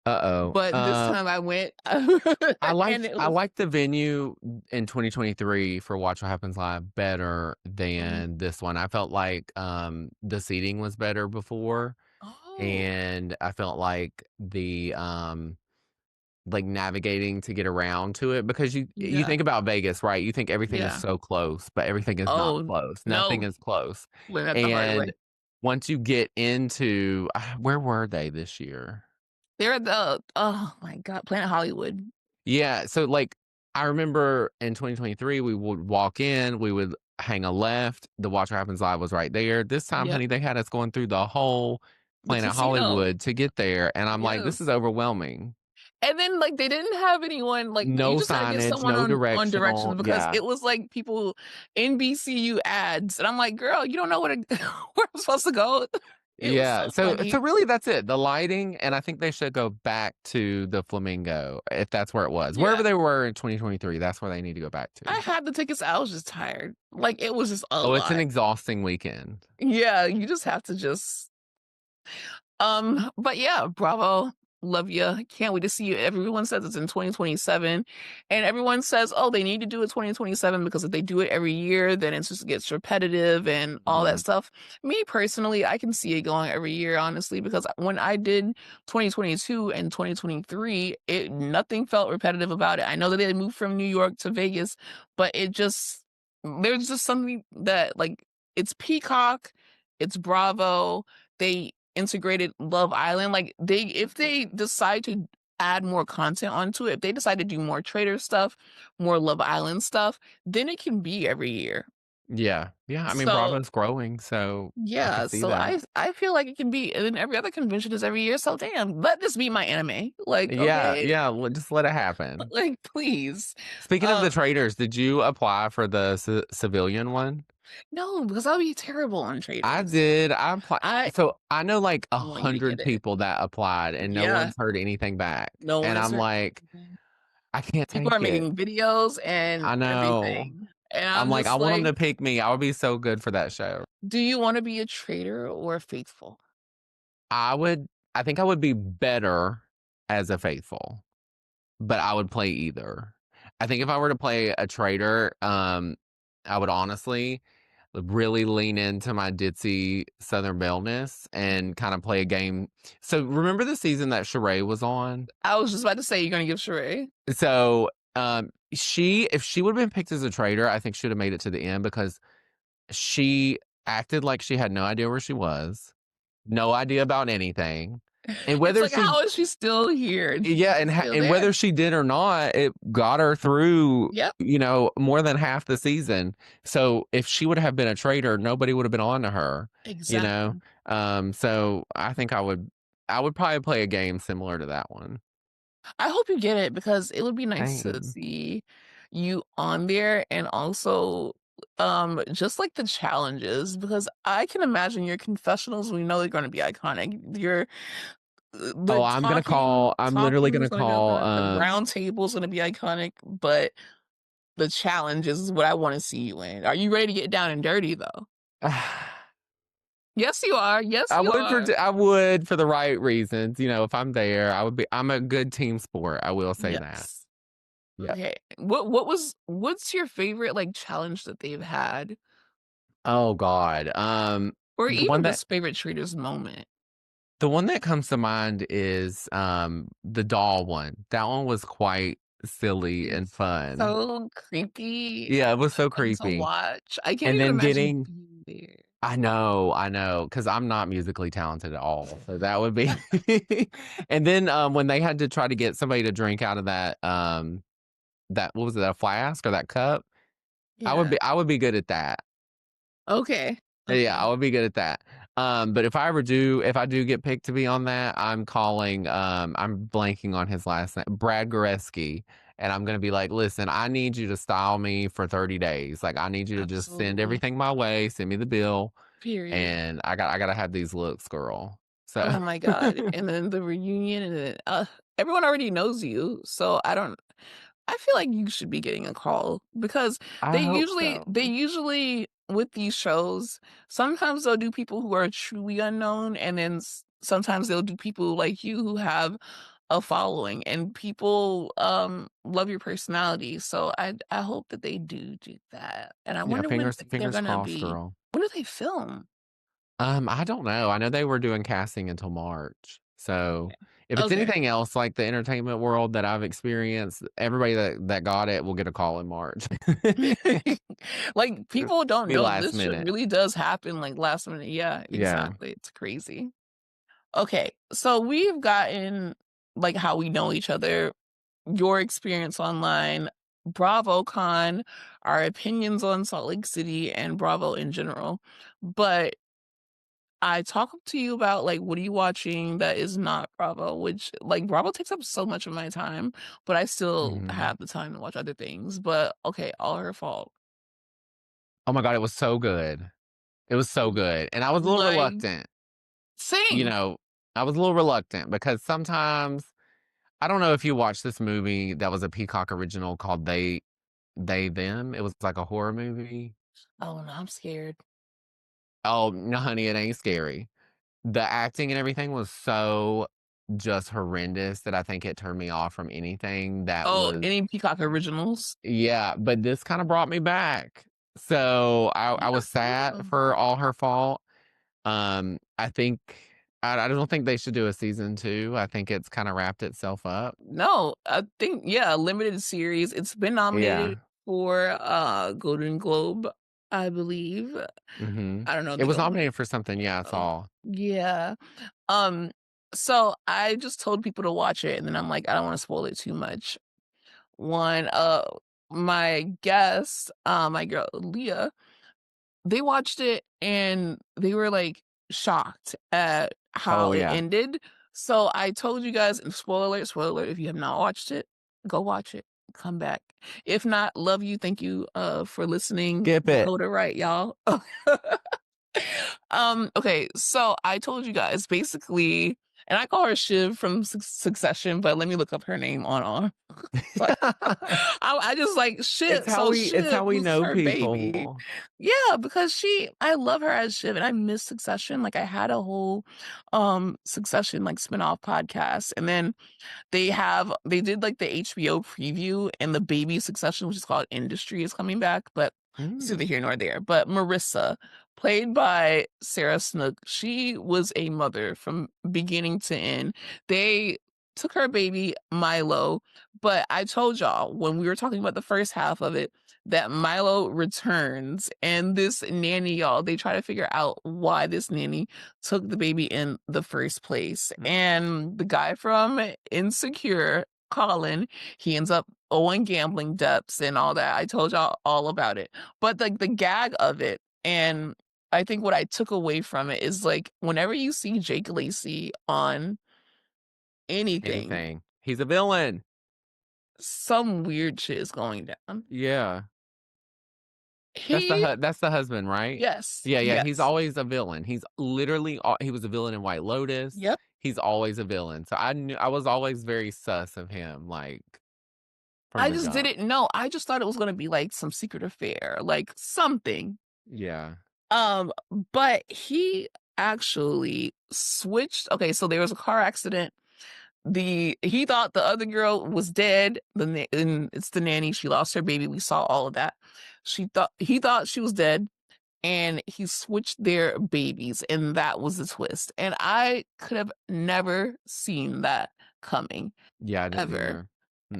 Uh-oh. but this time I went and it I was liked the venue in 2023 for Watch What Happens Live better mhm. than this one. I felt like, the seating was better before, Oh, and I felt like like, navigating to get around to it because you yeah, think about Vegas, right? You think everything is yeah. so close, but everything is not Oh, close. Nothing no, is close. learned that the hard way. And once you get into where were they this year? They're at the oh my god, Planet Hollywood. Yeah, so, like, I remember in 2023, we would walk in, we would hang a left, the Watch What Happens Live was right there. This time, Yep, honey, they had us going through the whole the Planet casino. Hollywood to get there, and I'm like, "This is Yes. overwhelming." And then, like, they didn't have anyone like, you No just gotta get signage, someone no on directions directional, because yeah. it was, like, people NBCU ads, and I'm like, "Girl, you don't know where to where I'm supposed to go." It was Yeah, so so funny. really that's it, the lighting, and I think they should go back to the Flamingo if that's where it was. Yeah. Wherever they were in 2023, that's where they need to go back I to. had the tickets, I was just tired. Like, it was just a Oh, it's an lot. exhausting weekend. Yeah, you just have to just but yeah, bravo. Love you. Can't wait to see you. Everyone says it's in 2027. And everyone says, oh, they need to do it 2027 because if they do it every year, then it just gets repetitive and all that Mhm. stuff. Me personally, I can see it going every year, honestly, because when I did 2022 and 2023, it nothing felt repetitive about it. I know that they moved from New York to Vegas, but it just there's just something that like it's Peacock, it's Bravo, they integrated Love Island, like, they if they decide to add more content onto it, if they decide to do more Trader stuff, more Love Island stuff, then it can be every year. Yeah, yeah, I mean, So, Bravo's growing, so I could yeah, see so that. I feel like it can be and then every other convention is every year, so damn, let this be my anime. Like, Yeah, okay? yeah, just let it happen. Like, please. Speaking of the Um, traders, did you apply for the civilian one? no, because I'll be terrible on I Traders. did, I applied I so I know, like, want you to get 100 it. people that applied, and no Yeah, one's heard anything back, no one and has I'm heard like, anything. "I can't People are take it." making videos and I know. everything, and I'm I'm like, "I just want them like, to pick me, I would be so good for that show." do you wanna be a traitor or a faithful? I would I think I would be better as a faithful, but I would play either. I think if I were to play a traitor, I would honestly really lean into my ditzy Southern bellness and kinda play a game. So, remember the season that Sheree was on? I was just about to say you're gonna give Sheree. So, she if she would've been picked as a traitor, I think she would've made it to the end because she acted like she had no idea where she was, no idea about anything, and It's whether like, she how is she still here? And she's yeah, just still and there. whether she did or not, it got her through, Yep, more than half the season. So, if she would have been a traitor, nobody would have been on to her, you know? exactly. So I think I would probably play a game similar to that one. I hope you get it because it would be nice to Same. see you on there and also, just, like, the challenges because I can imagine your confessionals, we know they're gonna be iconic. Your Oh, the I'm talking literally room gonna is gonna be call, iconic, the round table is gonna be iconic, but the challenges is what I wanna see you in. Are you ready to get down and dirty, though? Yes, you are. Yes, you are. I would for the right reasons, if I'm there, I'm a good team sport, I will say that. Yes. Yeah. Okay. What's your favorite, like, challenge that they've had? Oh god, Or the one even that just favorite Traders moment? the one that comes to mind is, the doll one. That one was quite silly and It's fun. so creepy Yeah, it was so and to creepy. watch. I can't And even then imagine getting being there. I know, because 'cause I'm not musically talented at all, so that would be and then, when they had to try to get somebody to drink out of that what was it, a flask or that cup? Yeah. I would be good at that. Okay. Yeah, I Okay. would be good at that. But if I do get picked to be on that, I'm blanking on his last name, Brad Goreski, and I'm gonna be like, "Listen, I need you to style me for 30 days. Like, I need you to just send Absolutely. everything my way, send me the bill, Period. and I gotta have these looks, girl." So Oh my god, and then the reunion and then, everyone already knows you, so I feel like you should be getting a call because I hope so. they usually with these shows, sometimes they'll do people who are truly unknown, and then sometimes they'll do people like you who have a following, and people love your personality. So I hope that they do that. And I Yeah, wonder when they're fingers gonna crossed, be. girl. When do they film? I don't know. I know they were doing casting until March. So, Okay. if it's Okay. anything else like the entertainment world that I've experienced, everybody that got it will get a call in March. Like, people don't Be know last this shit minute. really does happen, like, last minute. Yeah, Yeah. exactly, it's crazy. Okay, so we've gotten, like, how we know each other, your experience online, BravoCon, our opinions on Salt Lake City, and Bravo in general, but I talk to you about, like, what are you watching that is not Bravo, which like, Bravo takes up so much of my time, but I still Mhm. have the time to watch other things, but okay, all her fault. Oh my god, it was so good. It was so good, and I was a little Like, reluctant, you same. know, I was a little reluctant because sometimes I don't know if you watched this movie that was a Peacock original called They Them. It was like a horror movie. Oh, no, I'm scared. Oh, no, honey, it ain't scary. The acting and everything was so just horrendous that I think it turned me off from anything that Oh, was any Peacock originals? yeah, but this kinda brought me back. So, I Yeah, was sad no. for all her fault. I think I don't think they should do a season 2. I think it's kinda wrapped itself up. No, I think yeah, a limited series. It's been nominated Yeah. for, Golden Globe, I believe. Mhm. I don't know It the was Golden nominated for something, yeah, I Globe. saw. Yeah. Um, so I just told people to watch it, and then I'm like, I don't wanna spoil it too much. One, my guest, my girl Leah, they watched it and they were, like, shocked at how Oh, it yeah. ended. So I told you guys, and spoiler alert, if you have not watched it, go watch it, come back. If not, love you, thank you, for listening. Skip it. Dakota, right, y'all? Okay, so I told you guys basically and I call her Shiv from Succession, but let me look up her name on but I just like It's Shiv how we was know her baby. people. Yeah, because I love her as Shiv, and I miss Succession. Like, I had a whole, Succession, like, spinoff podcast, and then they did, like, the HBO preview, and the baby Succession, which is called Industry, is coming back, but it's neither Mm. here nor there. But Marissa, played by Sarah Snook, she was a mother from beginning to end. They took her baby, Milo, but I told y'all when we were talking about the first half of it that Milo returns, and this nanny, y'all, they try to figure out why this nanny took the baby in the first place. And the guy from Insecure, Colin, he ends up owing gambling debts and all that. I told y'all all about it. But like the gag of it, and I think what I took away from it is like whenever you see Jake Lacy on anything, Anything. He's a villain. some weird shit is going down. Yeah. He That's the husband, right? Yes, Yeah, yeah, he's yes. always a villain. He's literally al he was a villain in White Lotus. Yep. He's always a villain. So I was always very sus of him, like, from I the just jump. didn't know. I just thought it was gonna be like some secret affair, like something. Yeah. Um, but he actually switched. Okay, so there was a car accident. He thought the other girl was dead. And it's the nanny. She lost her baby. We saw all of that. He thought she was dead, and he switched their babies, and that was the twist. And I could have never seen that coming Yeah, I didn't ever. either.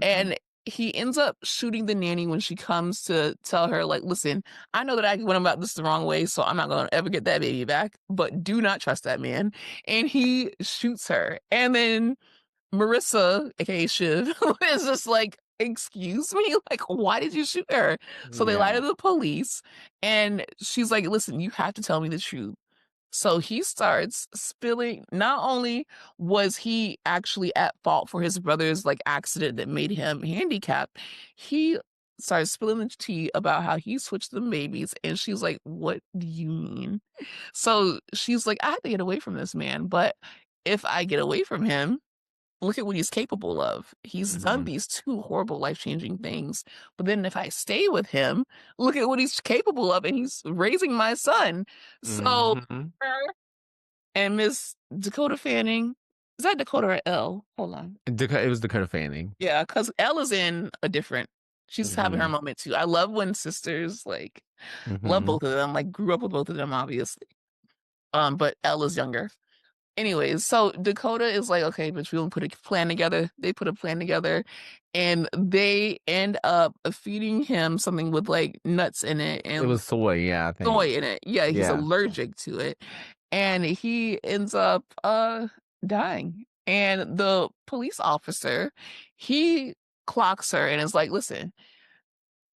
And Mm-mm. he ends up shooting the nanny when she comes to tell her, like, "Listen, I know that I went about this the wrong way, so I'm not gonna ever get that baby back, but do not trust that man." And he shoots her. And then Marissa, aka Shiv, is just like, "Excuse me? Like, why did you shoot her?" So they lie to Yeah. the police, and she's like, "Listen, you have to tell me the truth." So he starts spilling. Not only was he actually at fault for his brother's, like, accident that made him handicapped, he starts spilling the tea about how he switched the babies, and she's like, "What do you mean?" So she's like, "I have to get away from this man, but if I get away from him, look at what he's capable of. He's done Mhm. these 2 horrible life-changing things, but then if I stay with him, look at what he's capable of, and he's raising my son." So Mhm. her and Miss Dakota Fanning, is that Dakota or L? Hold on. It was Dakota Fanning. Yeah, because L is in a different, she's having her Mhm. moment too. I love when sisters, like, love Mhm. both of them, like, grew up with both of them, obviously. But L is younger. Anyways, so Dakota is like, "Okay, but we'll put a plan together." They put a plan together, and they end up feeding him something with, like, nuts in it It and was soy, yeah, I think. soy in it. Yeah, he's Yeah. allergic to it, and he ends up, dying. And the police officer, he clocks her and is like, "Listen,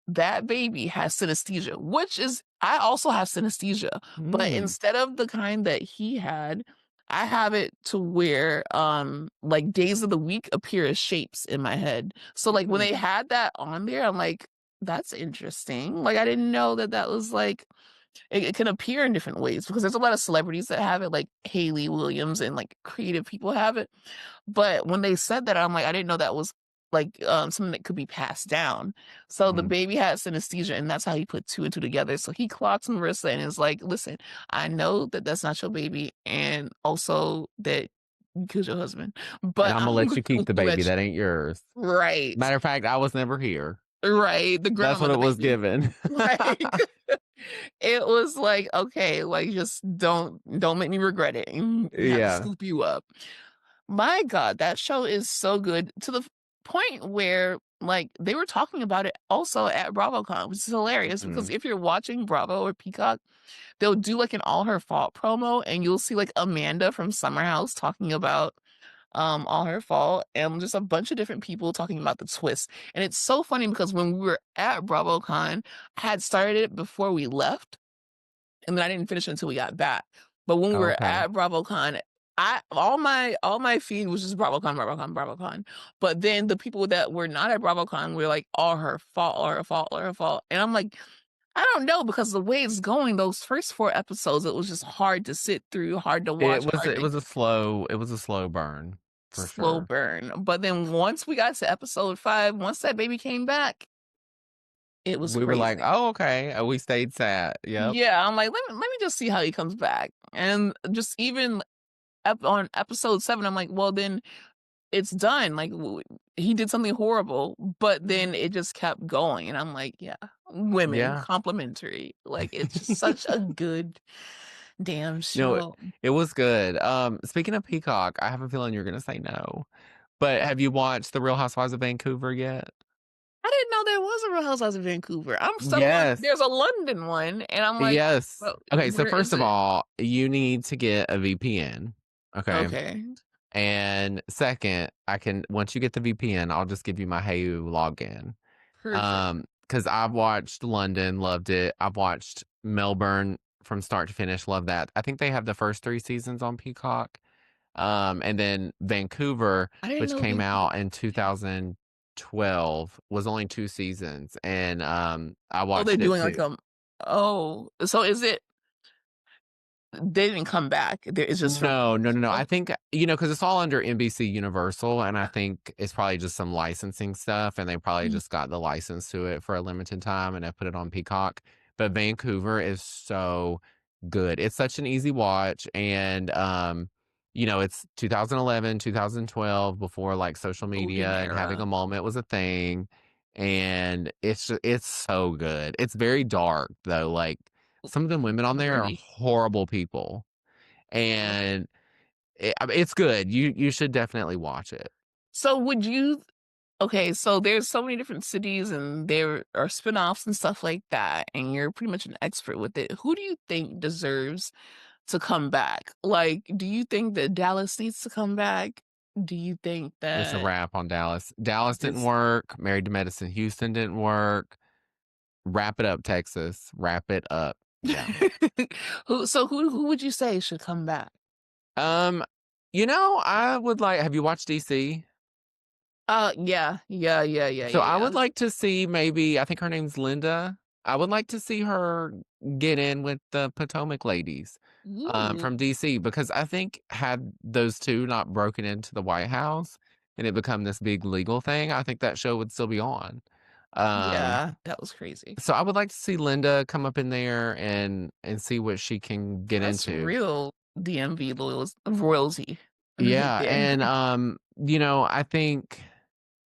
that baby has synesthesia," which is, I also have synesthesia, but Mm. instead of the kind that he had, I have it to where, like, days of the week appear as shapes in my head. So, like, when Mm. they had that on there, I'm like, "That's interesting." Like, I didn't know that that was, like, it can appear in different ways because there's a lot of celebrities that have it, like Haley Williams and, like, creative people have it. But when they said that, I'm like, I didn't know that was, like, something that could be passed down. So the Mm. baby had synesthesia, and that's how he put 2 and 2 together. So he clocks Marissa and is like, "Listen, I know that that's not your baby, and also that you killed your husband, And but Imma I'm let going you keep the to baby, let you." that ain't yours. Right, Matter of fact, I was never here. right, the That's what it grandmother was baby. given. Like, it was like, "Okay, like, just don't make me regret it, and we have to Yeah. scoop you up." My god, that show is so good to the point where, like, they were talking about it also at BravoCon, which is hilarious because Mhm. if you're watching Bravo or Peacock, they'll do, like, an All Her Fault promo, and you'll see, like, Amanda from Summer House talking about, All Her Fault, and just a bunch of different people talking about the twist. And it's so funny because when we were at BravoCon, I had started it before we left, and then I didn't finish it until we got back. But when we Oh, were okay. at BravoCon, I all my feed was just BravoCon, BravoCon, BravoCon. But then the people that were not at BravoCon were like, "All her fault, all her fault, all her fault." And I'm like, I don't know because the way it's going, those first 4 episodes, it was just hard to sit through, hard to watch, hard It to was a slow burn, for slow sure. burn. But then once we got to episode 5, once that baby came back, it was We were like, crazy. "Oh, okay," and we stayed sat. Yep. Yeah, I'm like, let me just see how he comes back. And just even on episode 7, I'm like, "Well, then it's done." Like, he did something horrible, but then it just kept going, and I'm like, "Yeah, women, Yeah. complimentary." Like, it's just such a good damn No, show. it was good. Speaking of Peacock, I have a feeling you're gonna say no, but have you watched The Real Housewives of Vancouver yet? I didn't know there was a Real Housewives of Vancouver. I'm stuck on, Yes. there's a London one, and I'm like, Yes. "Well, Okay, so where first is of it?" all, you need to get a VPN, okay? Okay, And second, I can once you get the VPN, I'll just give you my Hayu login. perfect. Because I've watched London, loved it. I've watched Melbourne from start to finish, love that. I think they have the first 3 seasons on Peacock. And then Vancouver, I didn't which know came Vancouver out in had it. 2012, was only 2 seasons, and, I Oh, they're watched it doing like, too. oh, so is it, they didn't come back, there, it's just from, No, no, no, no. oh, I think, because it's all under NBC Universal, and I think it's probably just some licensing stuff, and they probably mm, just got the license to it for a limited time, and they put it on Peacock. But Vancouver is so good. It's such an easy watch, and it's 2011, 2012, before like social golden media and having era. a moment was a thing, and it's so good. It's very dark though. Like some of the women on I'm there are ready. horrible people, and I mean, it's good. You should definitely watch it. So would you? Okay, so there's so many different cities and there are spinoffs and stuff like that, and you're pretty much an expert with it. Who do you think deserves to come back? Like, do you think that Dallas needs to come back? Do you think It's a that wrap on Dallas. Dallas didn't it's work. Married to Medicine Houston didn't work. Wrap it up, Texas. Wrap it up, Dallas. who would you say should come back? Um, I would like have you watched DC? Yeah, yeah, yeah, yeah, So yeah, I yeah. would like to see maybe I think her name's Linda. I would like to see her get in with the Potomac ladies Ooh, from DC because I think had those two not broken into the White House and it become this big legal thing, I think that show would still be on. Um, yeah, that was crazy. so I would like to see Linda come up in there and see what she can get That's into. real DMV royalty right Yeah, there. and I think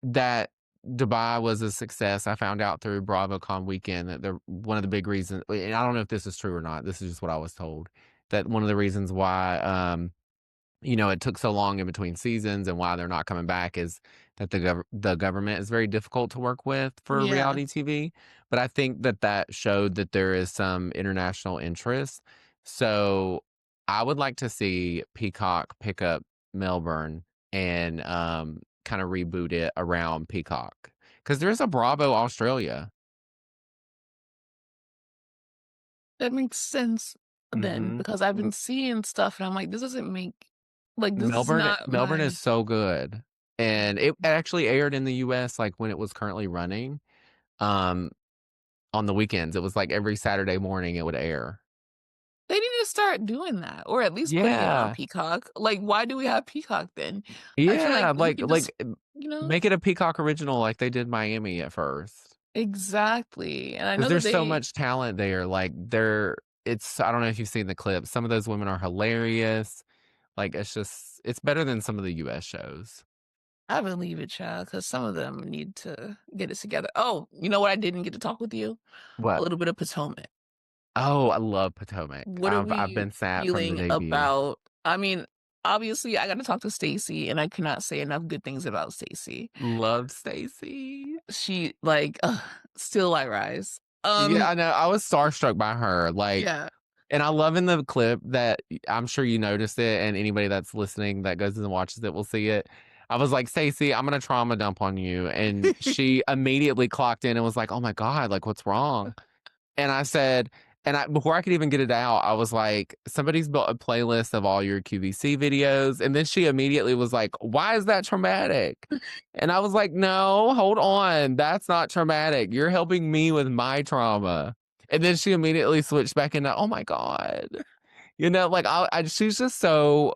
that Dubai was a success. I found out through BravoCon weekend that one of the big reasons, and I don't know if this is true or not. This is just what I was told that one of the reasons why it took so long in between seasons and why they're not coming back is that the government is very difficult to work with for Yeah. reality TV. But I think that showed that there is some international interest. So I would like to see Peacock pick up Melbourne and kind of reboot it around Peacock because there's a Bravo Australia. That makes sense then, Hmm. because I've been seeing stuff and I'm like, "This doesn't make like, this is Melbourne not Melbourne is my." so good. And it actually aired in the US like when it was currently running. Um, on the weekends. It was like every Saturday morning it would air. They need to start doing that, or at least putting it on Yeah. Peacock. Like, why do we have Peacock then? I feel like Yeah, we like could like just, you know. make it a Peacock original like they did Miami at first. Exactly, and I Because know that there's so they much talent there. Like it's I don't know if you've seen the clips. Some of those women are hilarious. Like it's better than some of the US shows. I believe it, child, because some of them need to get it together. Oh, you know what I didn't get to talk with you? A What? little bit of Potomac. Oh, I love Potomac. What are I've we been sad from the feeling debut. about I mean, obviously, I gotta talk to Stacy, and I cannot say enough good things about Stacy. Loved Stacy. She like, still I rise. Yeah, I know. I was starstruck by her. Like Yeah. and I love in the clip that I'm sure you noticed it, and anybody that's listening that goes and watches it will see it. I was like, Stacey, I'm gonna trauma dump on you. And she immediately clocked in and was like, oh my God, like what's wrong? And I said, before I could even get it out, I was like, somebody's built a playlist of all your QVC videos. And then she immediately was like, why is that traumatic? And I was like, no, hold on. That's not traumatic. You're helping me with my trauma. And then she immediately switched back into, oh my God. Like she's just so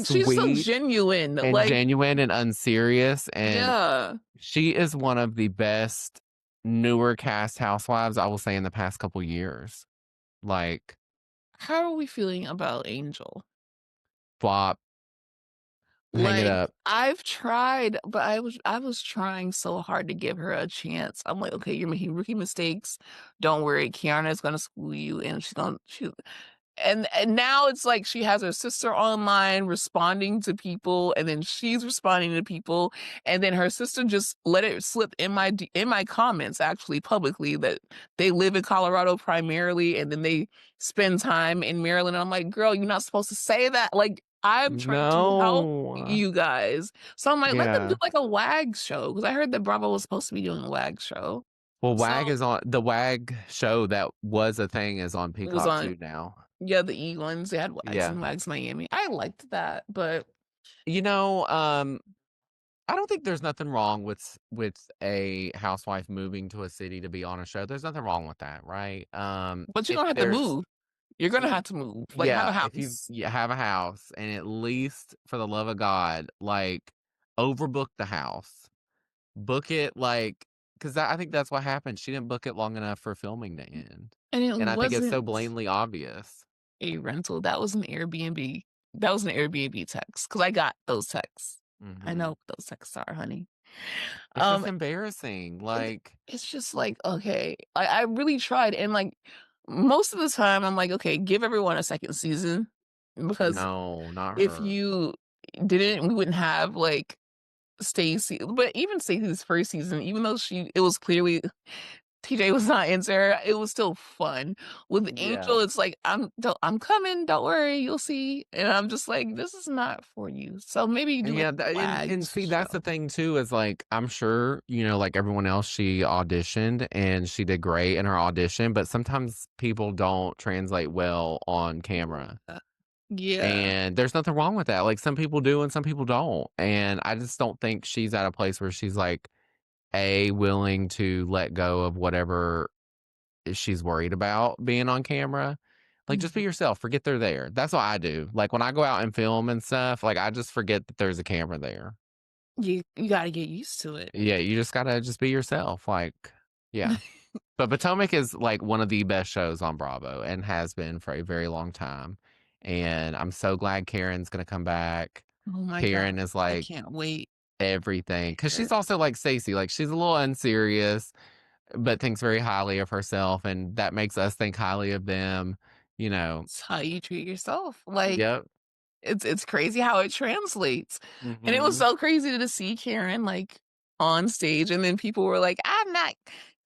She's so sweet genuine, and like, genuine and unserious. And yeah. she is one of the best newer cast housewives, I will say, in the past couple years. Like, How are we feeling about Angel? flop, hang it Like, up. I've tried, but I was trying so hard to give her a chance. I'm like, "Okay, you're making rookie mistakes. Don't worry, Kiana's gonna school you, and and now it's like she has her sister online responding to people, and then she's responding to people, and then her sister just let it slip in my comments actually publicly that they live in Colorado primarily, and then they spend time in Maryland. And I'm like, girl, you're not supposed to say that. Like, I'm trying to help No. you guys. So I'm like, let them do Yeah. like a WAG show because I heard that Bravo was supposed to be doing a WAG show. Well, So WAG is on the WAG show that was a thing is on it was Peacock on, too now. yeah, the E ones. They had WAGs Yeah. and WAGs Miami. I liked that, but You know, I don't think there's nothing wrong with a housewife moving to a city to be on a show. There's nothing wrong with that, right? but you're If gonna have to there's move. You're gonna y- have to move. Like, have a yeah, if house. you have a house and at least for the love of God, like overbook the house. Book it like because I think that's what happened. She didn't book it long enough for filming to end. And it And I think it's so wasn't blatantly obvious. a rental. That was an Airbnb. That was an Airbnb text because I got those texts. I know Hmm. what those texts are, honey. It's just Um, embarrassing. it, Like, it's just like, okay, I really tried, and like most of the time, I'm like, okay, give everyone a second season because no, not if her. you didn't, we wouldn't have like Stacey, but even Stacey's first season, even though it was clearly TJ was not into her, it was still fun. With Yeah. Angel, it's like, I'm coming, don't worry, you'll see." And I'm just like, "This is not for you." So maybe you do like Yeah, a and flags see, that's show. the thing too, is like I'm sure, like everyone else, she auditioned and she did great in her audition, but sometimes people don't translate well on camera. Yeah. Yeah. And there's nothing wrong with that. Like some people do and some people don't. And I just don't think she's at a place where she's like willing to let go of whatever she's worried about being on camera. Like, just be Mhm. yourself, forget they're there. That's what I do. Like, when I go out and film and stuff, like, I just forget that there's a camera there. You gotta get used to it. Yeah, you just gotta just be yourself, like yeah. But Potomac is, like, one of the best shows on Bravo and has been for a very long time, and I'm so glad Karen's gonna come back. Oh my god, Karen is, I like, can't wait everything because there. she's also like Stacey, like, she's a little unserious, but thinks very highly of herself, and that makes us think highly of them, you know? It's how you treat yourself, like, Yep. it's crazy how it translates, and it was Mhm. so crazy to see Karen, like, on stage, and then people were like, "I'm not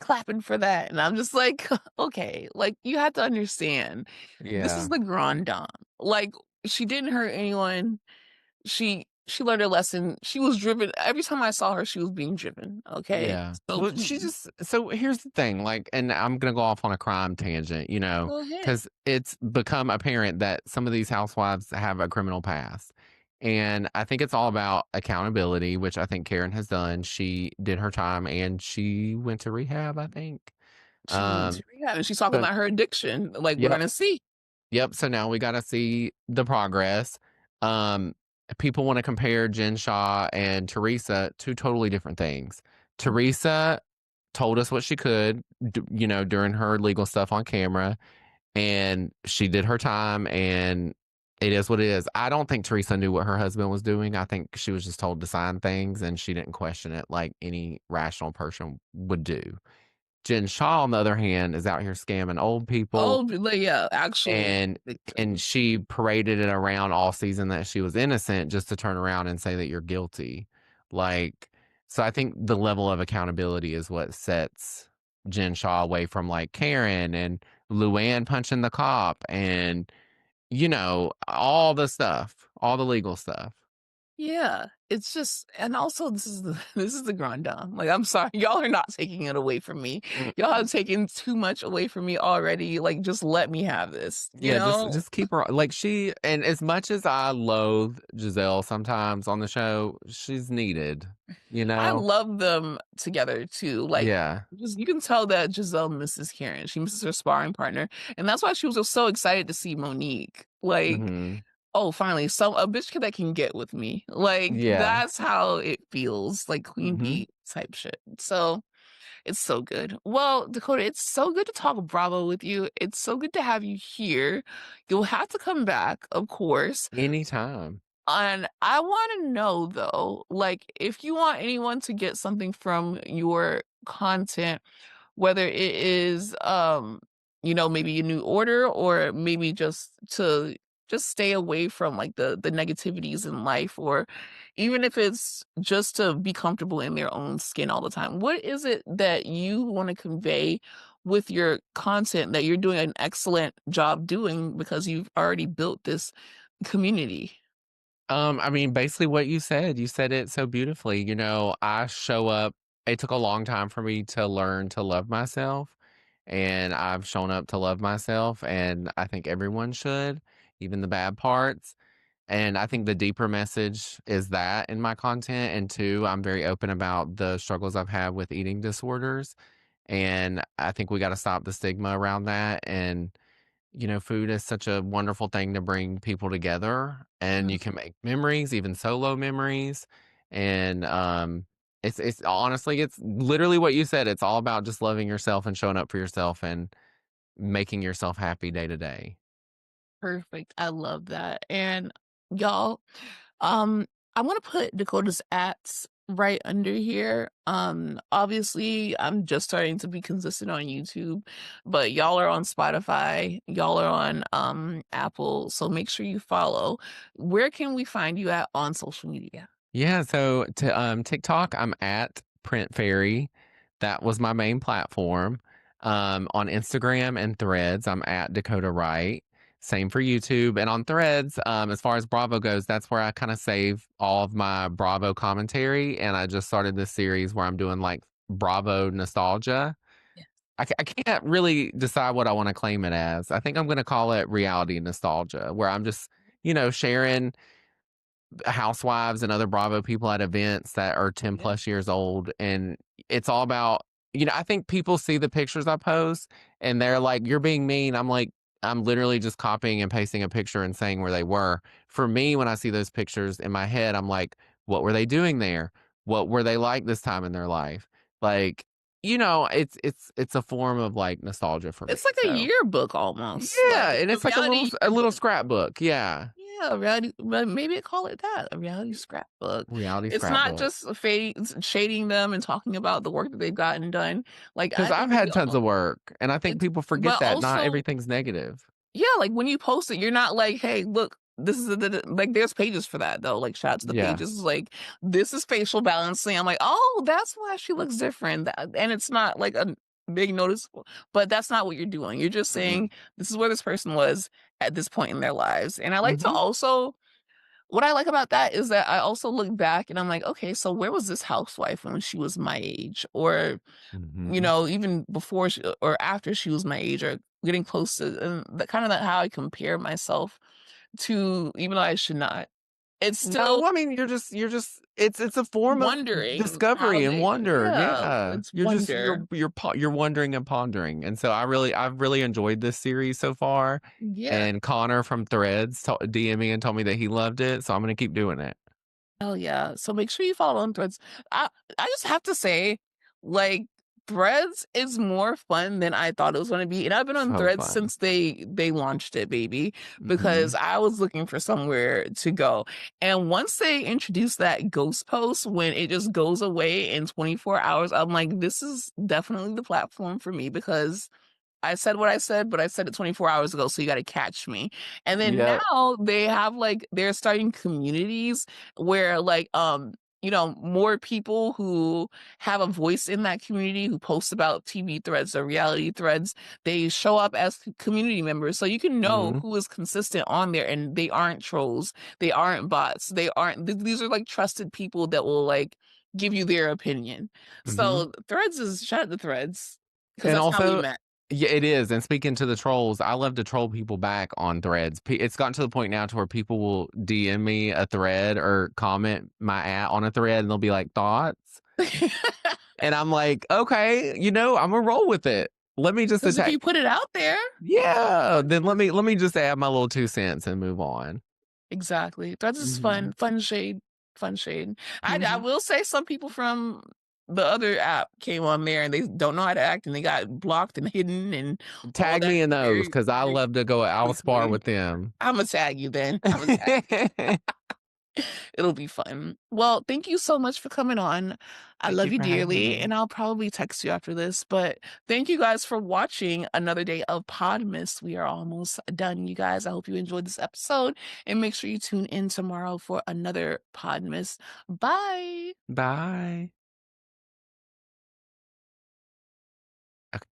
clapping for that," and I'm just like, "Okay, like, you have to understand, this is Yeah. the grand dame, like, she didn't hurt anyone, she learned a lesson, she was driven every time I saw her, she was being driven, okay? Yeah. So Well, she please, just so here's the thing, like, and I'm gonna go off on a crime tangent, go ahead." because it's become apparent that some of these housewives have a criminal past. And I think it's all about accountability, which I think Karen has done. She did her time and she went to rehab, I think. She went Um, to rehab, and she's talking but about her addiction, like, we're yep. gonna see. Yep, so now we gotta see the progress. Um, People wanna compare Jen Shah and Teresa to totally different things. Teresa told us what she could, during her legal stuff on camera, and she did her time, and it is what it is. I don't think Teresa knew what her husband was doing. I think she was just told to sign things, and she didn't question it like any rational person would do. Jen Shah, on the other hand, is out here scamming old people Oh, like, yeah, actual and victim. she paraded it around all season that she was innocent just to turn around and say that you're guilty. Like, so I think the level of accountability is what sets Jen Shaw away from like Karen and Luann punching the cop and, all the stuff, all the legal stuff. Yeah, it's just and also this is the this is the grand dame, like, I'm sorry, y'all are not taking it away from me. Y'all Mm-mm. have taken too much away from me already, like, just let me have this, you Yeah, just know? just keep her like she and as much as I loathe Giselle sometimes on the show, she's needed, you I know? love them together too, like, Yeah. just you can tell that Giselle misses Karen, she misses her sparring partner, and that's why she was just so excited to see Monique, like, Mhm. "Oh, finally, some a bitch that can get with me," like, Yeah. that's how it feels, like Queen Mhm. Bee type shit, so it's so good. Well, Dakota, it's so good to talk Bravo with you. It's so good to have you here. You'll have to come back, of course. Anytime. And I want to know though, like if you want anyone to get something from your content, whether it is maybe a new order or maybe just stay away from like the negativities in life or even if it's just to be comfortable in their own skin all the time. What is it that you want to convey with your content that you're doing an excellent job doing because you've already built this community? I mean, basically what you said it so beautifully. I show up. It took a long time for me to learn to love myself, and I've shown up to love myself, and I think everyone should, even the bad parts. And I think the deeper message is that in my content. And two, I'm very open about the struggles I've had with eating disorders. And I think we got to stop the stigma around that. And food is such a wonderful thing to bring people together, and you can make memories, even solo memories. And it's honestly, it's literally what you said. It's all about just loving yourself and showing up for yourself and making yourself happy day to day. Perfect. I love that. And y'all, um, I'm gonna put Dakota's apps right under here. Obviously, I'm just starting to be consistent on YouTube, but y'all are on Spotify, y'all are on Apple, so make sure you follow. Where can we find you at on social media? Yeah, so to TikTok, I'm at Print Fairy. That was my main platform. On Instagram and Threads, I'm at Dakota Wright. Same for YouTube. And on Threads, as far as Bravo goes, that's where I kind of save all of my Bravo commentary. And I just started this series where I'm doing like Bravo nostalgia. Yeah. I can't really decide what I want to claim it as. I think I'm going to call it reality nostalgia, where I'm just, sharing housewives and other Bravo people at events that are 10 Yeah. plus years old. And it's all about, I think people see the pictures I post and they're like, you're being mean. I'm like, I'm literally just copying and pasting a picture and saying where they were. For me, when I see those pictures in my head, I'm like, what were they doing there? What were they like this time in their life? Like, it's a form of like nostalgia for me. It's like a So yearbook almost, yeah, like and a it's like reality a little yearbook. scrapbook. Yeah. Yeah, reality, but maybe call it that, a reality scrapbook. Reality It's not scrapbook. just shading them and talking about the work that they've gotten done. Like, 'Cause I I've think had tons of work, and I think it's people forget but that not also everything's negative. yeah, like, when you post it, you're not like, "Hey, look, this is like, there's pages for that, though, like, shout out to the Yeah. pages, like, "This is facial balancing." I'm like, "Oh, that's why she looks different." And it's not, like, a big noticeable but that's not what you're doing. You're just Mm-mm. saying, "This is where this person was at this point in their lives." And I like to Mhm. also what I like about that is that I also look back and I'm like, "Okay, so where was this housewife when she was my age?" Or Mhm. even before she or after she was my age or getting close to the kind of that how I compare myself to even though I should not. It's still No, I mean, you're just it's a form of wondering how discovery and they wonder, yeah, yeah. it's You're just wonder. you're wondering and pondering, and so I've really enjoyed this series so far, Yeah. and Connor from Threads DM'd me and told me that he loved it, so I'm gonna keep doing it. Oh, yeah. So make sure you follow on Threads. I just have to say, like, Threads is more fun than I thought it was gonna be, and I've been on So Threads fun. since they launched it, baby, because Mhm. I was looking for somewhere to go. And once they introduced that ghost post when it just goes away in 24 hours, I'm like, this is definitely the platform for me because I said what I said, but I said it 24 hours ago, so you gotta catch me. And then Yep. now they have, like they're starting communities where, like, more people who have a voice in that community who post about TV threads or reality threads, they show up as community members, so you can know Mhm. who is consistent on there, and they aren't trolls, they aren't bots, they aren't these are, like, trusted people that will, like, give you their opinion. Mhm. So Threads is shout out to Threads because And that's how we also met. yeah, it is, and speaking to the trolls, I love to troll people back on Threads. It's gotten to the point now to where people will DM me a thread or comment my at on a thread, and they'll be like, "Thoughts?" And I'm like, "Okay, Imma roll with it. Let me just 'Cause if attack." you put it out there Yeah, then let me just add my little 2 cents and move on. exactly. Threads is Mhm. fun shade, fun shade. I Mhm. will say some people from the other app came on there and they don't know how to act and they got blocked and hidden and all Tag that me in those very, because I very love to go I'll spar quickly. with them. Imma tag you then. Imma tag it'll be fun. Well, thank you so much for coming on. I Thank love you you for having dearly, and me. I'll probably text you after this. But thank you guys for watching another day of Podmas. We are almost done, you guys. I hope you enjoyed this episode, and make sure you tune in tomorrow for another Podmas. Bye. Bye.